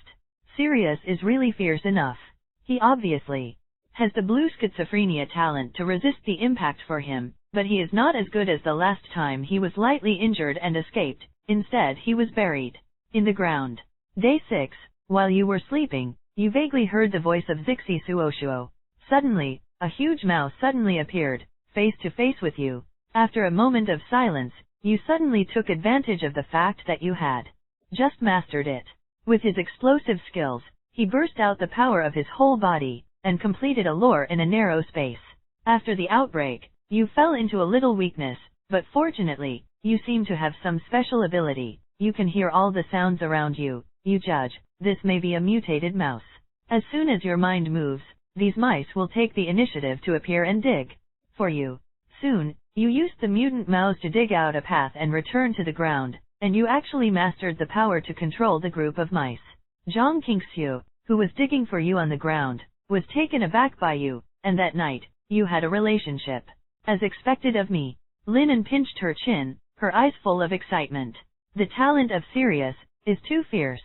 Sirius is really fierce enough. He obviously has the blue schizophrenia talent to resist the impact for him, but he is not as good as the last time he was lightly injured and escaped. Instead he was buried in the ground. Day 6, while you were sleeping, you vaguely heard the voice of Zixi Suoshuo. Suddenly, a huge mouse suddenly appeared, face to face with you. After a moment of silence, you suddenly took advantage of the fact that you had just mastered it. With his explosive skills, he burst out the power of his whole body, and completed a lore in a narrow space. After the outbreak, you fell into a little weakness, but fortunately, you seem to have some special ability. You can hear all the sounds around you. You judge, this may be a mutated mouse. As soon as your mind moves, these mice will take the initiative to appear and dig for you. Soon, you used the mutant mouse to dig out a path and return to the ground, and you actually mastered the power to control the group of mice. Zhang Qingxiu, who was digging for you on the ground, was taken aback by you, and that night, you had a relationship. As expected of me. Linen pinched her chin, her eyes full of excitement. The talent of Sirius is too fierce.